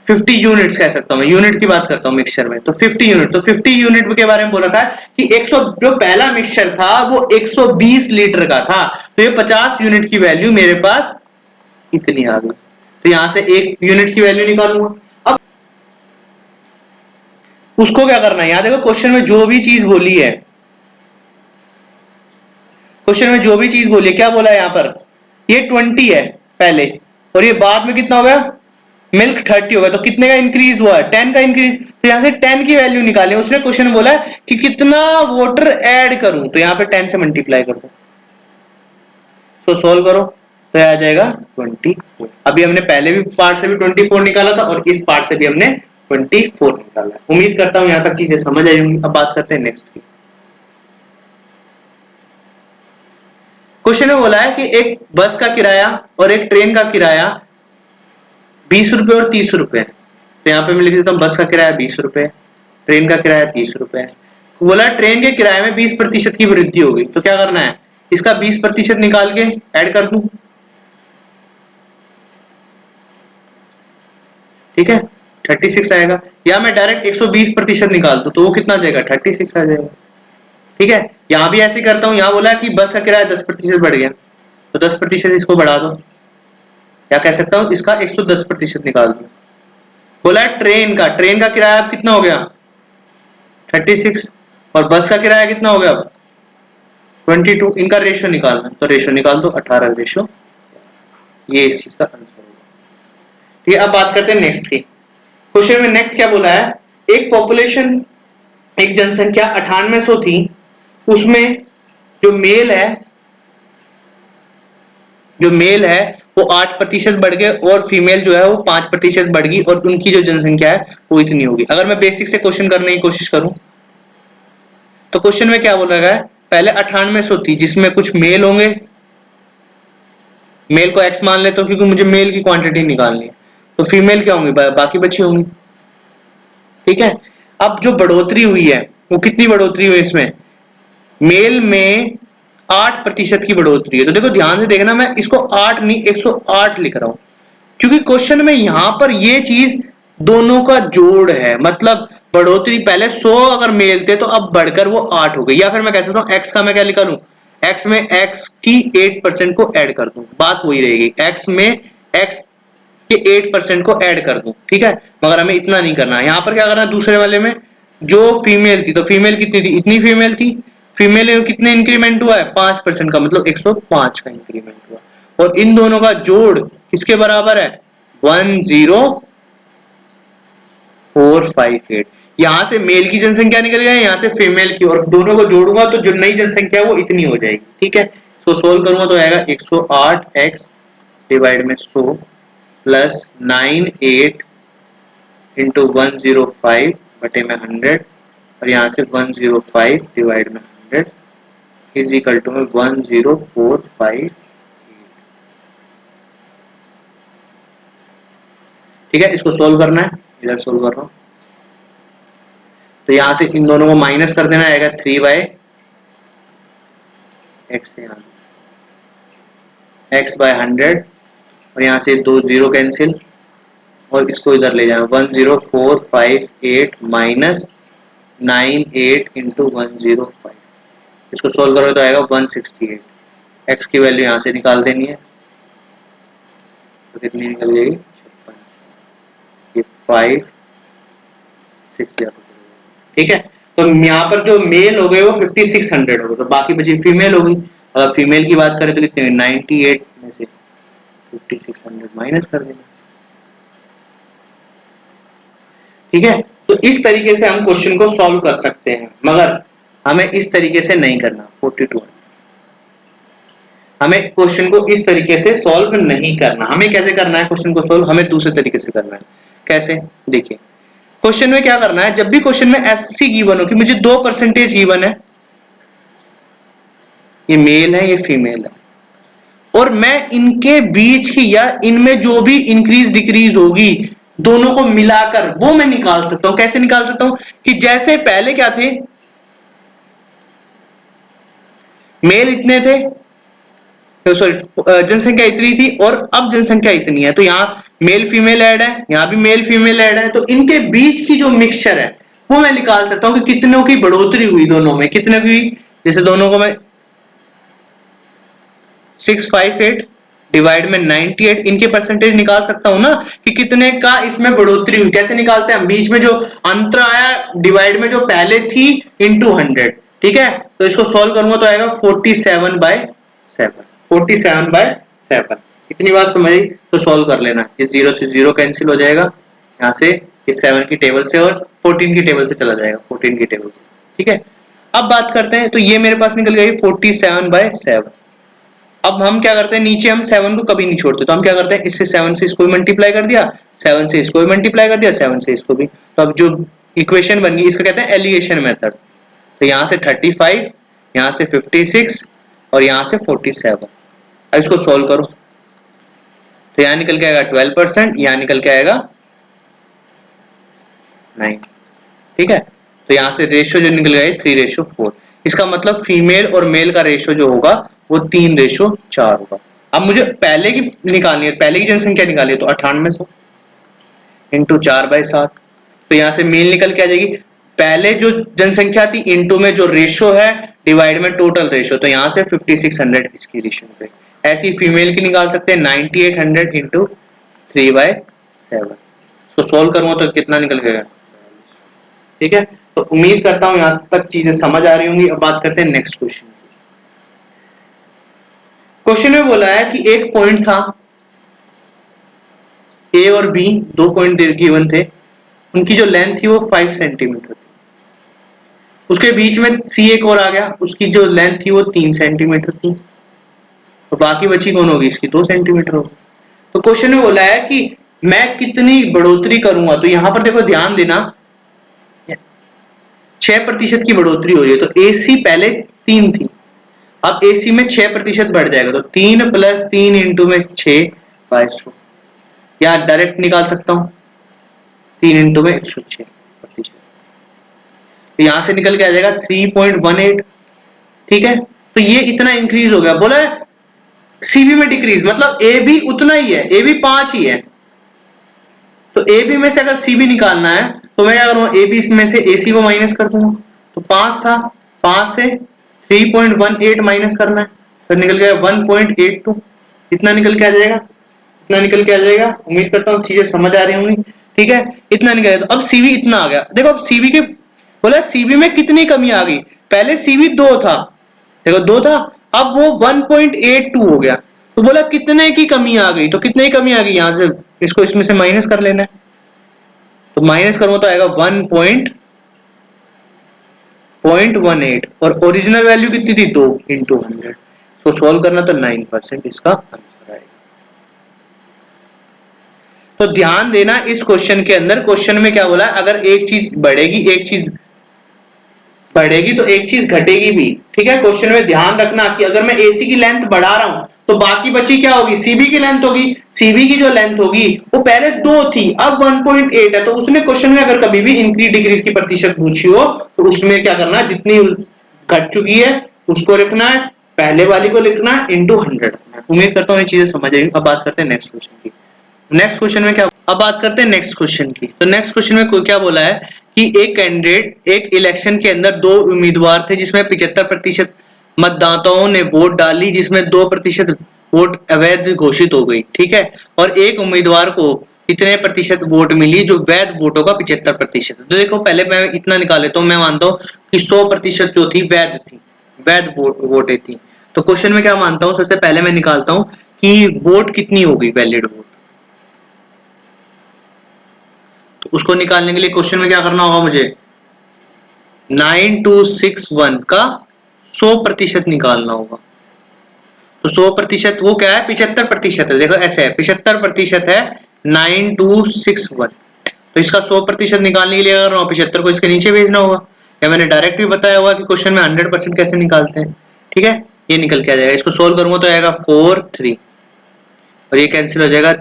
50 यूनिट्स कह सकता हूं मैं, यूनिट की बात करता हूं मिक्सचर में, तो 50 यूनिट, तो 50 यूनिट के बारे में बोला था कि 100, जो पहला मिक्सचर था वो 120 लीटर का था, तो ये 50 यूनिट की वैल्यू मेरे पास इतनी आ गई, तो यहां से 1 यूनिट की वैल्यू निकालूंगा। अब उसको क्या करना है, यहां देखो क्वेश्चन में जो भी चीज बोली है, क्वेश्चन में जो भी चीज बोली है, क्या बोला है यहाँ पर, ये 20 है पहले, और ये बाद में कितना हो गया, मिल्क 30 हो गया, तो कितने का इंक्रीज हुआ है, 10 का इंक्रीज, तो यहां से 10 की वैल्यू निकालें। उसने क्वेश्चन में बोला है कि कितना वाटर ऐड करूं, तो यहाँ पे 10 से मल्टीप्लाई कर दो, सो सोल्व करो, तो आ जाएगा 24। अभी हमने पहले भी पार्ट से भी 24 निकाला था, और इस पार्ट से भी हमने 24 निकाला है। उम्मीद करता हूं यहां तक चीजें समझ आई होंगी। अब बात करते हैं नेक्स्ट की। क्वेश्चन में बोला है कि एक बस का किराया और एक ट्रेन का किराया 20 रुपए और 30 रुपए है, तो यहाँ पे मैं लिख देता हूँ, बस का किराया 20 रुपए, ट्रेन का किराया 30 रुपए। बोला ट्रेन के किराए में 20% की वृद्धि होगी, तो क्या करना है, इसका 20% निकाल के ऐड कर दूं। ठीक है, 36 आएगा, या मैं डायरेक्ट 120% निकाल दूं, तो वो कितना आ जाएगा, 36 आ जाएगा। ठीक है, यहां भी ऐसे करता हूं, यहां बोला कि बस का किराया 10% बढ़ गया, तो 10% इसको बढ़ा दो, या कह सकता हूं इसका 110% निकाल दो। बोला है ट्रेन का किराया अब कितना हो गया 36 और बस का किराया कितना हो गया अब 22। इनका रेशियो निकालना, तो रेशियो निकाल दो 18 रेशियो, ये इस चीज का आंसर होगा। ठीक है, अब बात करते हैं नेक्स्ट की। क्वेश्चन में नेक्स्ट क्या बोला है, एक पॉपुलेशन, एक जनसंख्या 9800 थी, उसमें जो मेल है वो 8% बढ़ गए और फीमेल जो है वो 5% बढ़ गई और उनकी जो जनसंख्या है वो इतनी होगी। अगर मैं बेसिक से क्वेश्चन करने की कोशिश करूं तो क्वेश्चन में क्या बोला गया है, पहले 9800 थी जिसमें कुछ मेल होंगे, मेल को x मान लेता हूं क्योंकि मुझे मेल की क्वांटिटी निकालनी है, तो फीमेल क्या होंगी, बाकी बची होंगी। ठीक है, अब जो बढ़ोतरी हुई है वो कितनी बढ़ोतरी हुई इसमें, मेल में 8% की बढ़ोतरी है। तो देखो ध्यान से देखना, मैं इसको 8 नहीं 108 लिख रहा हूं क्योंकि क्वेश्चन में यहां पर ये चीज दोनों का जोड़ है, मतलब बढ़ोतरी पहले 100 अगर मेल थे तो अब बढ़कर वो 8 हो गई। या फिर मैं कह सकता हूं x का मैं क्या लिखा लूं, x में x की 8% को ऐड कर दूं, बात वही रहेगी, x में x के 8% को ऐड कर दूं। ठीक है, मगर हमें इतना नहीं करना है। यहां पर क्या करना है, दूसरे वाले में जो फीमेल थी, तो फीमेल कितनी थी, इतनी फीमेल थी, फीमेल में कितने इंक्रीमेंट हुआ है 5% का, मतलब 105 का इंक्रीमेंट हुआ, और इन दोनों का जोड़ किसके बराबर है 10458। यहां से मेल की जनसंख्या निकल गई, यहां से फीमेल की, और दोनों को जोड़ूंगा तो जो नई जनसंख्या है वो इतनी हो जाएगी। ठीक है, तो सोल्व करूंगा तो आएगा 108x डिवाइड में 100 प्लस 98 इंटू 105 बटे में 100, और यहाँ से 105 डिवाइड में 100 इज इक्वल टू में 10458। ठीक है, इसको सोल्व करना है, इधर सोल्व कर रहा हूं, तो यहां से इन दोनों को माइनस कर देना, आएगा 3/x, x बाय 100, और यहां से 2 0 कैंसिल, और इसको इधर ले जाना 10458 माइनस 98 इंटू 105, इसको सोल्व करोगे तो आएगा 168। x की वैल्यू यहां से निकाल देनी है, तो कितनी निकल जाएगी 56, ये 5 6 दिया। ठीक है, तो यहाँ पर जो मेल हो गए वो 5600 हो गए, तो बाकी बची फीमेल होगी। अगर फीमेल की बात करें तो कितने 98 में से 5600 माइनस कर देना। ठीक है, तो इस तरीके से हम क्वेश्चन को सॉल्व कर सकते हैं, मगर हमें इस तरीके से नहीं करना। 42 हमें क्वेश्चन को इस तरीके से सॉल्व नहीं करना। हमें कैसे करना है क्वेश्चन को सॉल्व, हमें दूसरे तरीके से करना है। कैसे, देखिए क्वेश्चन में क्या करना है, जब भी क्वेश्चन में ऐसी गिवन हो कि मुझे 2% गिवन है, ये मेल है ये फीमेल है, और मैं इनके बीच की या इनमें जो भी इंक्रीज डिक्रीज होगी दोनों को मिलाकर वो मैं निकाल सकता हूं। कैसे निकाल सकता हूं कि जैसे पहले क्या थे, मेल इतने थे, सॉरी जनसंख्या इतनी थी और अब जनसंख्या इतनी है, तो यहाँ मेल फीमेल ऐड है, यहाँ भी मेल फीमेल ऐड है, तो इनके बीच की जो मिक्सचर है वो मैं निकाल सकता हूं कि कितनों की बढ़ोतरी हुई, दोनों में कितने की हुई। जैसे दोनों को मैं 658 डिवाइड में 98, इनके परसेंटेज निकाल सकता हूं ना कि कितने का इसमें बढ़ोतरी हुई। कैसे निकालते हैं हम, बीच में जो अंतर आया डिवाइड में जो पहले थी इंटू 100। ठीक है, तो इसको सॉल्व करूंगा तो आएगा 47/7, 47/7। इतनी बात समझ तो सॉल्व कर लेना, ये 0 से 0 कैंसिल हो जाएगा, यहाँ से ये 7 की टेबल से और 14 की टेबल से चला जाएगा, 14 की टेबल से। ठीक है, अब बात करते हैं, तो ये मेरे पास निकल गई 47/7। अब हम क्या करते हैं, नीचे हम 7 को कभी नहीं छोड़ते, तो हम क्या करते हैं, इससे 7 से इसको मल्टीप्लाई कर दिया, 7 से इसको मल्टीप्लाई कर दिया, 7 से इसको भी। तो अब जो इक्वेशन बन गई इसका कहते हैं एलिगेशन मेथड। तो यहाँ से 35, यहाँ से 56 और यहाँ से 47। अब इसको सोल्व करो तो यहाँ निकल के आएगा 12%, यहाँ निकल के आएगा 9। ठीक है, तो यहाँ से रेशियो जो निकल गया 3:4। इसका मतलब फीमेल और मेल का रेशियो जो होगा वो 3:4 होगा। अब मुझे पहले की निकालनी है, पहले की जनसंख्या निकाली है, तो 9800 इंटू 4/7, तो यहाँ से मेल निकल के आ जाएगी, पहले जो जनसंख्या थी इंटू में जो रेशियो है डिवाइड में टोटल रेशियो, तो यहाँ से 5600 इसकी रेशियो निकलेगी। ऐसी फीमेल की निकाल सकते हैं 9800 इंटू 3/7। तो सोल्व करूंगा तो कितना निकल गया। ठीक है, तो उम्मीद करता हूं यहां तक चीजें समझ आ रही होंगी। अब बात करते हैं नेक्स्ट क्वेश्चन। क्वेश्चन में बोला है कि एक पॉइंट था, ए और बी दो पॉइंट गिवन थे, उनकी जो लेंथ थी वो 5 सेंटीमीटर थी। उसके बीच में सी एक और आ गया, उसकी जो लेंथ थी वो 3 सेंटीमीटर थी, तो बाकी बची कौन होगी, इसकी 2 सेंटीमीटर होगी। तो क्वेश्चन में बोला है कि मैं कितनी बढ़ोतरी करूंगा। तो यहां पर देखो ध्यान देना, 6% की बढ़ोतरी हो रही है। तो AC पहले 3 थी, अब AC में 6% बढ़ जाएगा, तो 3 + 3 इंटू में 6/100, या डायरेक्ट निकाल सकता हूं 3 इंटू में 106%। तो यहां से निकल के आ जाएगा 3.18। ठीक है, तो ये इतना इंक्रीज हो गया। बोला है सीबी में डिक्रीज, मतलब ए भी उतना ही है, ए भी 5 ही है। तो ए बी में से अगर सी बी निकालना है तो मैं क्या करूंगा, ए बी में से ए सी को माइनस कर दूंगा। तो 5 था, 5 से 3.18 माइनस करना है, तो निकल गया 1.82। इतना निकल के आ जाएगा, इतना निकल के आ जाएगा। उम्मीद करता हूँ चीजें समझ आ रही होंगी। ठीक है, इतना निकल गया। तो अब सीबी इतना आ गया। देखो अब सीबी के बोला सीबी में कितनी कमी आ गई। पहले सीबी 2 था, देखो 2 था, अब वो 1.82 हो गया। तो बोला कितने की कमी आ गई, तो कितने की कमी आ गई, यहां से इसको इसमें से माइनस कर लेना है। तो माइनस करूंगा तो आएगा 1.18, और ओरिजिनल वैल्यू कितनी थी, 2 इंटू 100। तो सोल्व करना तो 9% इसका आंसर आएगा। तो ध्यान देना इस क्वेश्चन के अंदर, क्वेश्चन में क्या बोला है, अगर एक चीज बढ़ेगी, एक चीज बढ़ेगी तो एक चीज घटेगी भी। ठीक है, क्वेश्चन में ध्यान रखना कि अगर मैं AC की लेंथ बढ़ा रहा हूं तो बाकी बची क्या होगी, CB की लेंथ होगी। CB की जो लेंथ होगी वो पहले 2 थी, अब 1.8 है। तो उसने क्वेश्चन में अगर कभी भी इंक्रीज डिक्रीज की प्रतिशत पूछी हो तो उसमें क्या करना है, जितनी घट चुकी है उसको लिखना है, पहले वाली को लिखना है इंटू 100। उम्मीद करता हूँ ये चीजें समझ आएगी। अब बात करते हैं नेक्स्ट क्वेश्चन की। नेक्स्ट क्वेश्चन में क्या, अब बात करते हैं नेक्स्ट क्वेश्चन की। तो नेक्स्ट क्वेश्चन में क्या बोला है कि एक कैंडिडेट, एक इलेक्शन के अंदर 2 उम्मीदवार थे जिसमें 75% मतदाताओं ने वोट डाली, जिसमें 2% वोट अवैध घोषित हो गई। ठीक है, और एक उम्मीदवार को कितने प्रतिशत वोट मिली, जो वैध वोटों का 75%। तो देखो पहले मैं इतना निकाल लेता हूं, मैं मानता हूं कि 100% जो थी वैध थी, वैध वोटें थी। तो क्वेश्चन में क्या मानता हूं, सबसे पहले मैं निकालता हूं कि वोट कितनी होगी, वैलिड वोट। तो उसको निकालने के लिए क्वेश्चन में क्या करना होगा, मुझे 9261 का 100% निकालना होगा। तो 100% वो क्या है, 75% है। देखो ऐसे है, 75% है 9261। तो इसका 100% निकालने के लिए अगर 75 को इसके नीचे भेजना होगा, या मैंने डायरेक्ट भी बताया होगा कि क्वेश्चन में 100% कैसे निकालते हैं। ठीक है, ये निकल के आ जाएगा। इसको सोल्व करूंगा तो आएगा 4 3, और ये कैंसिल हो जाएगा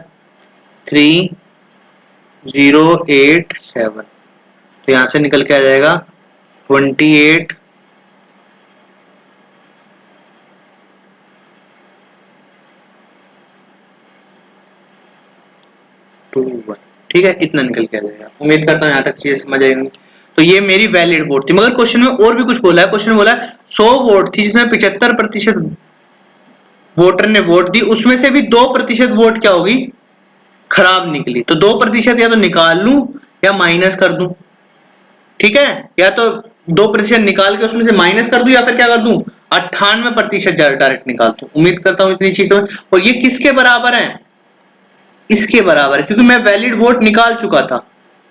3087। तो यहां से निकल के आ जाएगा 28 2 1। ठीक है, इतना निकल के आ जाएगा। उम्मीद करता हूं यहां तक चीजें समझ आएंगी। तो ये मेरी वैलिड वोट थी, मगर क्वेश्चन में और भी कुछ बोला है। क्वेश्चन में बोला है 100 वोट थी जिसमें 75% वोटर ने वोट दी, उसमें से भी 2% वोट क्या होगी, खराब निकली। तो 2% या तो निकाल लूं या माइनस कर दूं। ठीक है, या तो 2% निकाल के उसमें से माइनस कर दूं, या फिर क्या कर दूं 98% डायरेक्ट निकाल दूं। उम्मीद करता हूं इतनी चीजें। और ये किसके बराबर है, इसके बराबर है, क्योंकि मैं वैलिड वोट निकाल चुका था।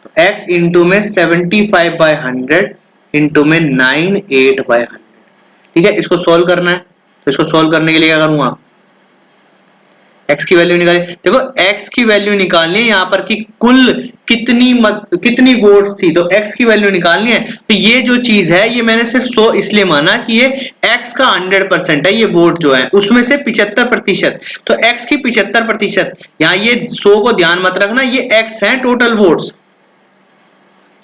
तो x इंटू में 75/100 इंटू में 98/100। ठीक है, इसको सोल्व करना है। तो इसको सोल्व करने के लिए क्या करूंगा, x की वैल्यू निकाली। देखो x की वैल्यू निकालनी है यहाँ पर कि कुल कितनी वोट्स थी, तो x की वैल्यू निकालनी है। तो ये जो चीज है ये मैंने सिर्फ 100 इसलिए माना कि ये x का 100% है, ये वोट जो है उसमें से 75%। तो x की 75%, यहाँ ये 100 को ध्यान मत रखना, ये x है टोटल वोट्स।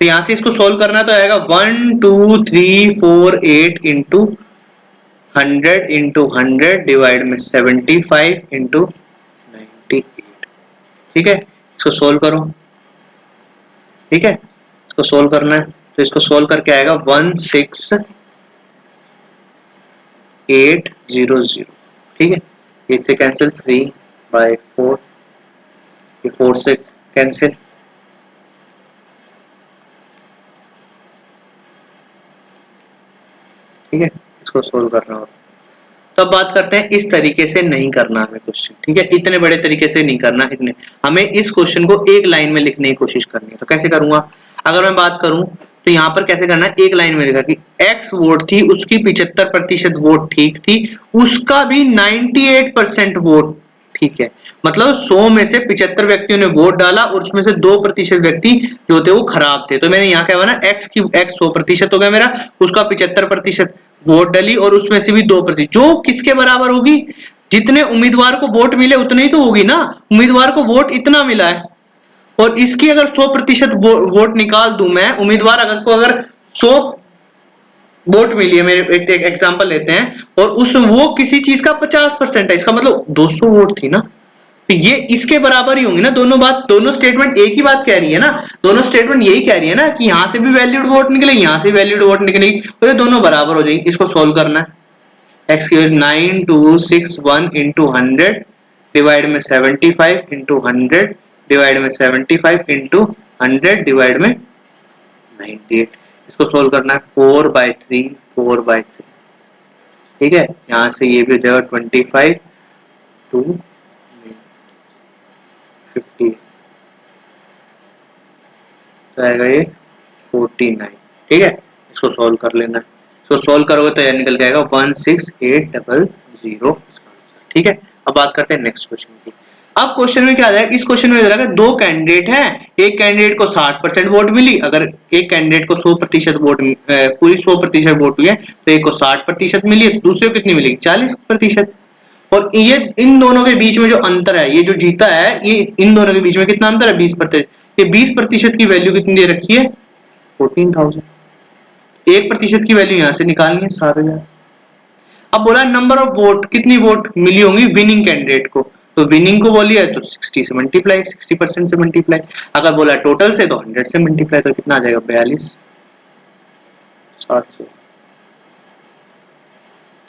तो यहां से इसको सोल्व करना तो आएगा 12348 इंटू 100 इंटू 100 डिवाइड में 75 इंटू 98। ठीक है, इसको सोल्व करो। ठीक है, इसको सोल्व करना है। तो इसको सोल्व करके आएगा 16800। ठीक है, इससे कैंसिल 3/4, ये 4 से कैंसिल, ठीक है। इसको सोल्व करना होगा। तो अब बात करते हैं, इस तरीके से नहीं करना हमें क्वेश्चन, ठीक है, इतने बड़े तरीके से नहीं करना, इतने हमें इस क्वेश्चन को एक लाइन में लिखने की कोशिश करनी है। तो कैसे करूंगा, अगर मैं बात करूं तो यहाँ पर कैसे करना है, एक लाइन में लिखा कि एक्स वोट थी, उसकी 75% वोट ठीक थी, उसका भी 98% वोट ठीक है। मतलब 100 में से 75 व्यक्तियों ने वोट डाला और उसमें से 2% व्यक्ति जो थे वो खराब थे। तो मैंने यहाँ क्या ना, एक्स 100% हो गया मेरा, उसका 75% वोट डली और उसमें से भी 2%, जो किसके बराबर होगी, जितने उम्मीदवार को वोट मिले उतने ही तो होगी ना, उम्मीदवार को वोट इतना मिला है और इसकी अगर 100% वोट निकाल दूं मैं, उम्मीदवार अगर को अगर 100 वोट मिली है, मेरे एक एग्जांपल लेते हैं, और उस वो किसी चीज का 50% है, इसका मतलब 200 वोट थी ना, तो ये इसके बराबर ही होंगी ना दोनों बात, दोनों स्टेटमेंट एक ही बात कह रही है ना, दोनों स्टेटमेंट यही कह रही है ना कि यहां से भी वैलिड वोट निकले, यहां से वैलिड वोट निकलेगी, तो ये दोनों बराबर हो जाएगी। इसको सोल्व करना है, एक्स की 9261 इंटू 100 डिवाइड में 75 इंटू 100 डिवाइड में 75 इंटू 100 डिवाइड में 98, इसको सोल्व करना है 4/3 4/3, ठीक है। यहाँ से ये भी हो जाएगा 25 टू 50, तो आएगा ये 49, ठीक है। इसको सोल्व कर लेना है, इसको सोल्व करोगे तो यह निकल जाएगा 16800, ठीक है। अब बात करते हैं नेक्स्ट क्वेश्चन की। अब क्वेश्चन में क्या आ जाएगा, इस क्वेश्चन में है दो कैंडिडेट हैं, एक कैंडिडेट को 60% वोट मिली, अगर एक कैंडिडेट को 100% वोट पूरी 100% वोट हुई है तो एक को 60% मिली है, दूसरे को कितनी मिलेगी 40%। और ये इन दोनों के बीच में जो अंतर है, ये जो जीता है, ये इन दोनों के बीच में कितना अंतर है 20%, ये 20% की वैल्यू कितनी दे रखी है 14,000, 1% की वैल्यू यहां से निकालनी है 7,000। अब बोला नंबर ऑफ वोट, कितनी वोट मिली होंगी विनिंग कैंडिडेट को, तो विनिंग को बोली है तो 60 से मल्टीप्लाई, 60% से मल्टीप्लाई, अगर बोला टोटल से तो 100 से मल्टीप्लाई, तो कितना आ जाएगा 42,700,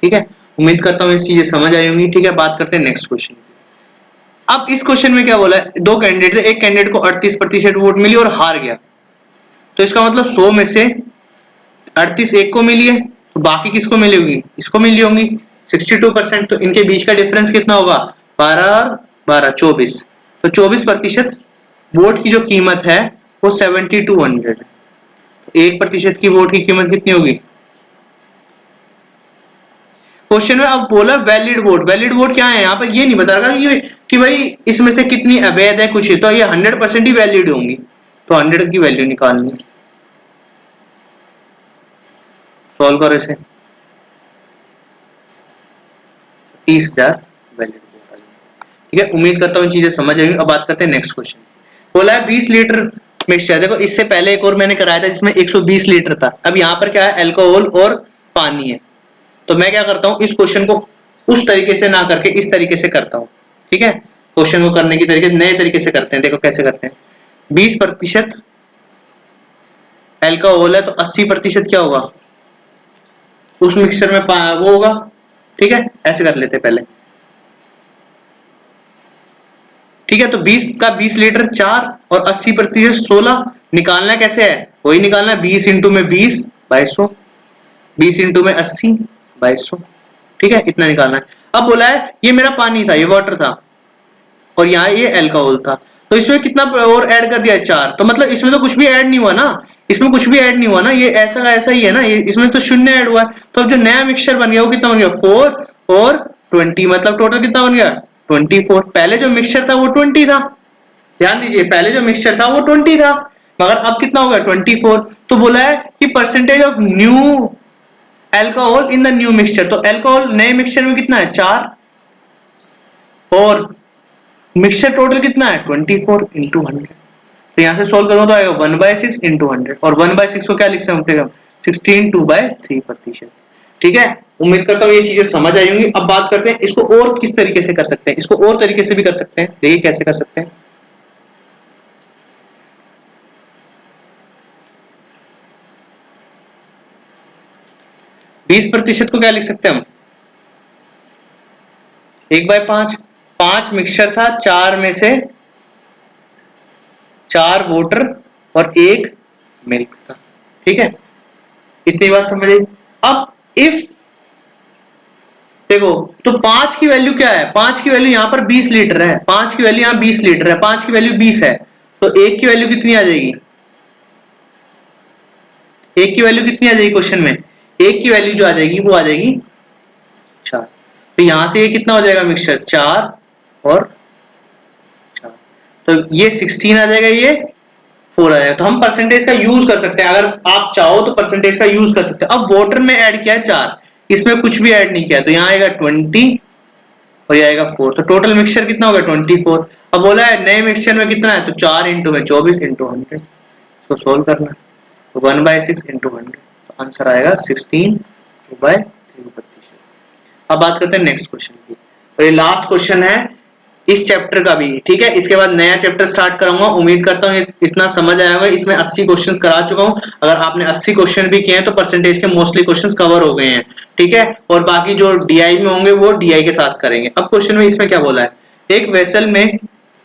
ठीक है। उम्मीद करता हूँ ये चीजें समझ आई होंगी, ठीक है। बात करते हैं नेक्स्ट क्वेश्चन। अब इस क्वेश्चन में क्या बोला है, दो कैंडिडेट थे, एक कैंडिडेट को 38% वोट मिली और हार गया, तो इसका मतलब 100 में से 38 एक को मिली है, तो बाकी किसको मिली होगी, इसको मिली होंगी 62%, तो इनके बीच का डिफरेंस कितना होगा 12 और 12 24, तो 24% वोट की जो कीमत है वो 7200 है, 1% की वोट की कीमत कितनी होगी। क्वेश्चन में अब बोला वैलिड वोट, वैलिड वोट क्या है, यहाँ पर ये नहीं बता रहा कि भाई इसमें से कितनी अवैध है कुछ है, तो ये 100% ही वैलिड होंगी, तो 100 की वैल्यू निकालनी है। सॉल्व करो इसे, 30,000 वैलिड वोट आ जाएगी, ठीक है। उम्मीद करता हूँ चीजें समझ आएंगी। अब बात करते हैं नेक्स्ट क्वेश्चन। बोला है 20 लीटर मिक्सचर, देखो इससे पहले एक और मैंने कराया था जिसमें 120 लीटर था, अब यहाँ पर क्या है अल्कोहल और पानी है, तो मैं क्या करता हूँ इस क्वेश्चन को उस तरीके से ना करके इस तरीके से करता हूँ, ठीक है। क्वेश्चन को करने की तरीके नए तरीके से करते हैं, देखो कैसे करते हैं, 20% अल्कोहल है तो 80% क्या होगा उस मिक्सचर में वो होगा, ठीक है। ऐसे कर लेते हैं पहले, ठीक है। तो 20 का 20 लीटर 4 और 80% 16, निकालना कैसे है, वही निकालना है 20 इंटू में 20 2200, 20 इंटू में 80 2200, ठीक है, इतना निकालना है। अब बोला है ये मेरा पानी था, ये वाटर था, और यहाँ ये अल्कोहल था, तो इसमें कितना और ऐड कर दिया 4, तो मतलब इसमें तो कुछ भी ऐड नहीं हुआ ना, इसमें कुछ भी ऐड नहीं हुआ ना, ये ऐसा ऐसा ही है ना, ये इसमें तो शून्य ऐड हुआ है, तो अब जो नया मिक्सचर बन गया वो कितना बन गया 4 और 20, मतलब टोटल कितना बन गया 24। पहले जो मिक्सचर था वो 20 था, ध्यान दीजिए पहले जो मिक्सचर था वो 20 था, मगर अब कितना हो गया 24। तो बोला है कि percentage of new alcohol in the new mixture, तो अल्कोहल नए मिक्सचर में कितना है 4 और मिक्सचर टोटल कितना है 24 इंटू 100, तो यहां से सोल्व करूंगा तो आएगा 1/6 इंटू 100, और 1/6 को क्या लिख सकते हैं हम 16 2/3%, ठीक है। उम्मीद करता हूँ ये चीजें समझ आई होंगी। अब बात करते हैं इसको और किस तरीके से कर सकते हैं, इसको और तरीके से भी कर सकते हैं, देखिए कैसे कर सकते हैं। 20% को क्या लिख सकते हैं हम 1/5, 5 मिक्सचर था, 4 में से 4 वाटर और 1 मिल्क था। ठीक है, इतनी बात समझ आई। अब इफ देखो तो 5 की वैल्यू क्या है, 5 की वैल्यू यहां पर 20 लीटर है, 5 की वैल्यू यहां 20 लीटर है, 5 की वैल्यू 20 है, तो 1 की वैल्यू कितनी आ जाएगी, 1 की वैल्यू कितनी आ जाएगी क्वेश्चन में, 1 की वैल्यू जो आ जाएगी वो आ जाएगी 4। तो यहां से ये कितना हो जाएगा मिक्सचर, 4 और 4, तो ये 16 आ जाएगा, ये 4 आ जाएगा। तो हम परसेंटेज का यूज कर सकते हैं, अगर आप चाहो तो परसेंटेज का यूज कर सकते हैं। अब वाटर में ऐड किया है 4, इसमें कुछ भी ऐड नहीं किया, तो यहाँ आएगा 20 और ये आएगा 4, तो टोटल मिक्सचर कितना होगा 24। अब बोला है नए मिक्सचर में कितना है, तो 4 इंटू में 24 इंटू 100, इसको सोल्व करना है, तो 1/6 इंटू 100, तो आंसर आएगा 16 2/3। अब बात करते हैं नेक्स्ट क्वेश्चन की, और ये लास्ट क्वेश्चन है इस चैप्टर का भी। ठीक है, इसके बाद नया चैप्टर स्टार्ट करूंगा, उम्मीद करता हूँ इतना समझ आया होगा। इसमें 80 क्वेश्चंस करा चुका हूँ, अगर आपने 80 क्वेश्चन भी किए हैं तो परसेंटेज के मोस्टली क्वेश्चंस कवर हो गए हैं। ठीक है, और बाकी जो डीआई में होंगे वो डीआई के साथ करेंगे। अब क्वेश्चन में इसमें क्या बोला है, एक वेसल में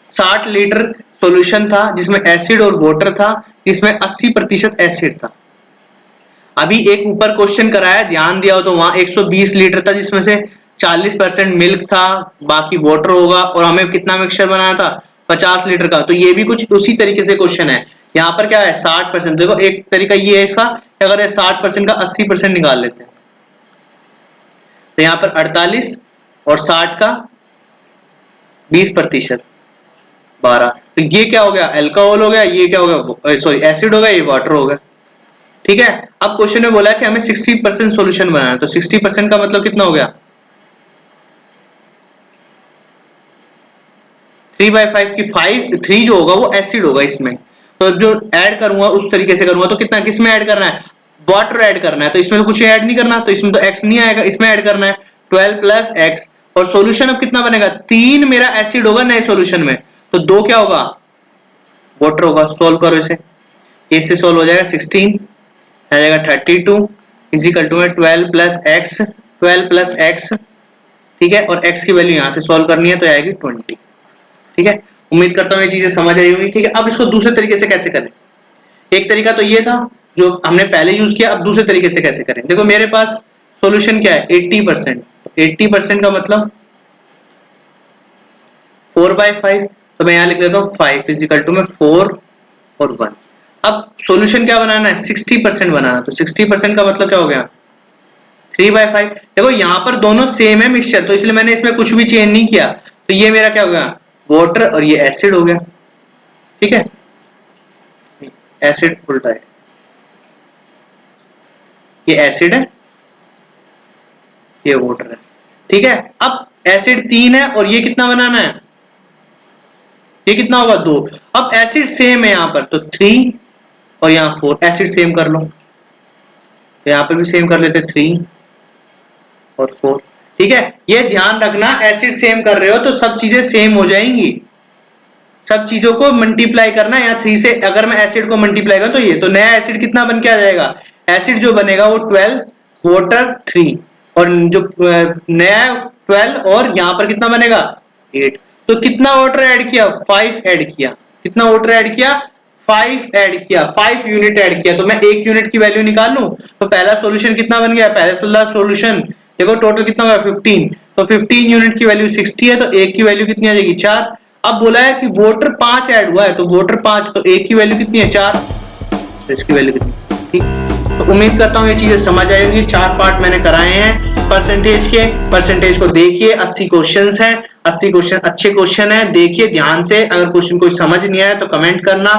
60 लीटर सोल्यूशन था जिसमें एसिड और वाटर था, जिसमें 80% एसिड था। अभी एक ऊपर क्वेश्चन कराया, ध्यान दिया हो तो वहां 120 लीटर था जिसमें से 40% मिल्क था, बाकी वाटर होगा, और हमें कितना मिक्सचर बनाना था 50 लीटर का। तो ये भी कुछ उसी तरीके से क्वेश्चन है। यहाँ पर क्या है 60%, देखो एक तरीका ये है इसका, अगर 60% का 80% निकाल लेते हैं, तो यहाँ पर 48 और 60 का 20% 12, तो ये क्या हो गया अल्कोहल हो गया, ये क्या हो गया सॉरी एसिड हो गया, ये वाटर हो गया। ठीक है, अब क्वेश्चन में बोला है कि हमें 60% सॉल्यूशन बनाना है, तो 60% का मतलब कितना हो गया 3/5 की 3 जो होगा वो एसिड होगा इसमें, तो जो ऐड करूंगा उस तरीके से करूंगा, तो कितना किसमें ऐड करना है, वाटर ऐड करना है, तो इसमें तो कुछ ऐड नहीं करना, तो इसमें तो x नहीं आएगा, इसमें ऐड करना है 12 + x, और सॉल्यूशन अब कितना बनेगा 3 मेरा एसिड होगा नए सॉल्यूशन में, तो 2 क्या होगा वाटर होगा। सोल्व करो इसे, इससे सोल्व हो जाएगा 16 आ जाएगा 32 इजिकल टू 12 + x, 12 + x। ठीक है, और x की वैल्यू यहां से सोल्व करनी है तो आएगी 20। ठीक है, उम्मीद करता हूँ ये चीजें समझ आई होंगी। ठीक है, अब इसको दूसरे तरीके से कैसे करें, एक तरीका तो ये था जो हमने पहले यूज किया, अब दूसरे तरीके से कैसे करें। देखो मेरे पास सॉल्यूशन क्या है 80%, 80% का मतलब 4/5, तो मैं यहां लिख देता हूँ 5 इजिकल टू 4 और 1। अब सॉल्यूशन क्या बनाना है 60% बनाना, तो 60% का मतलब क्या हो गया 3/5। देखो यहाँ पर दोनों सेम है मिक्सचर, तो इसलिए मैंने इसमें कुछ भी चेंज नहीं किया, तो ये मेरा क्या हो गया वाटर और ये एसिड हो गया। ठीक है, एसिड उल्टा है, ये एसिड है ये वाटर है। ठीक है, अब एसिड 3 है और ये कितना बनाना है, ये कितना होगा 2। अब एसिड सेम है यहाँ पर, तो 3 और यहाँ 4, एसिड सेम कर लो, तो यहाँ पर भी सेम कर लेते 3 और 4। ठीक है, ये ध्यान रखना एसिड सेम कर रहे हो तो सब चीजें सेम हो जाएंगी, सब चीजों को मल्टीप्लाई करना है। यहाँ 3 से अगर मैं एसिड को मल्टीप्लाई करूं तो ये, तो नया एसिड कितना बन के आ जाएगा, एसिड जो बनेगा वो 12 वाटर 3, और जो नया 12 और यहाँ पर कितना बनेगा 8। तो कितना वाटर ऐड किया 5 ऐड किया, कितना वाटर ऐड किया 5 ऐड किया, 5 यूनिट ऐड किया, तो मैं 1 यूनिट की वैल्यू निकाल लूं, तो पहला सॉल्यूशन कितना बन गया, पहला सॉल्यूशन देखो टोटल कितना होगा 15, तो 15 यूनिट की वैल्यू 60 है, तो 1 की वैल्यू कितनी आ जाएगी 4। अब बोला है कि वाटर 5 ऐड हुआ है, तो वाटर 5, तो 1 की वैल्यू कितनी है 4, तो इसकी वैल्यू कितनी। ठीक, तो उम्मीद करता हूँ ये चीजें समझ आई होंगी। 4 पार्ट मैंने कराए हैं परसेंटेज के, परसेंटेज को देखिए 80 क्वेश्चंस हैं, 80 क्वेश्चन अच्छे क्वेश्चन हैं, देखिए ध्यान से। अगर क्वेश्चन कोई समझ नहीं आया तो कमेंट करना।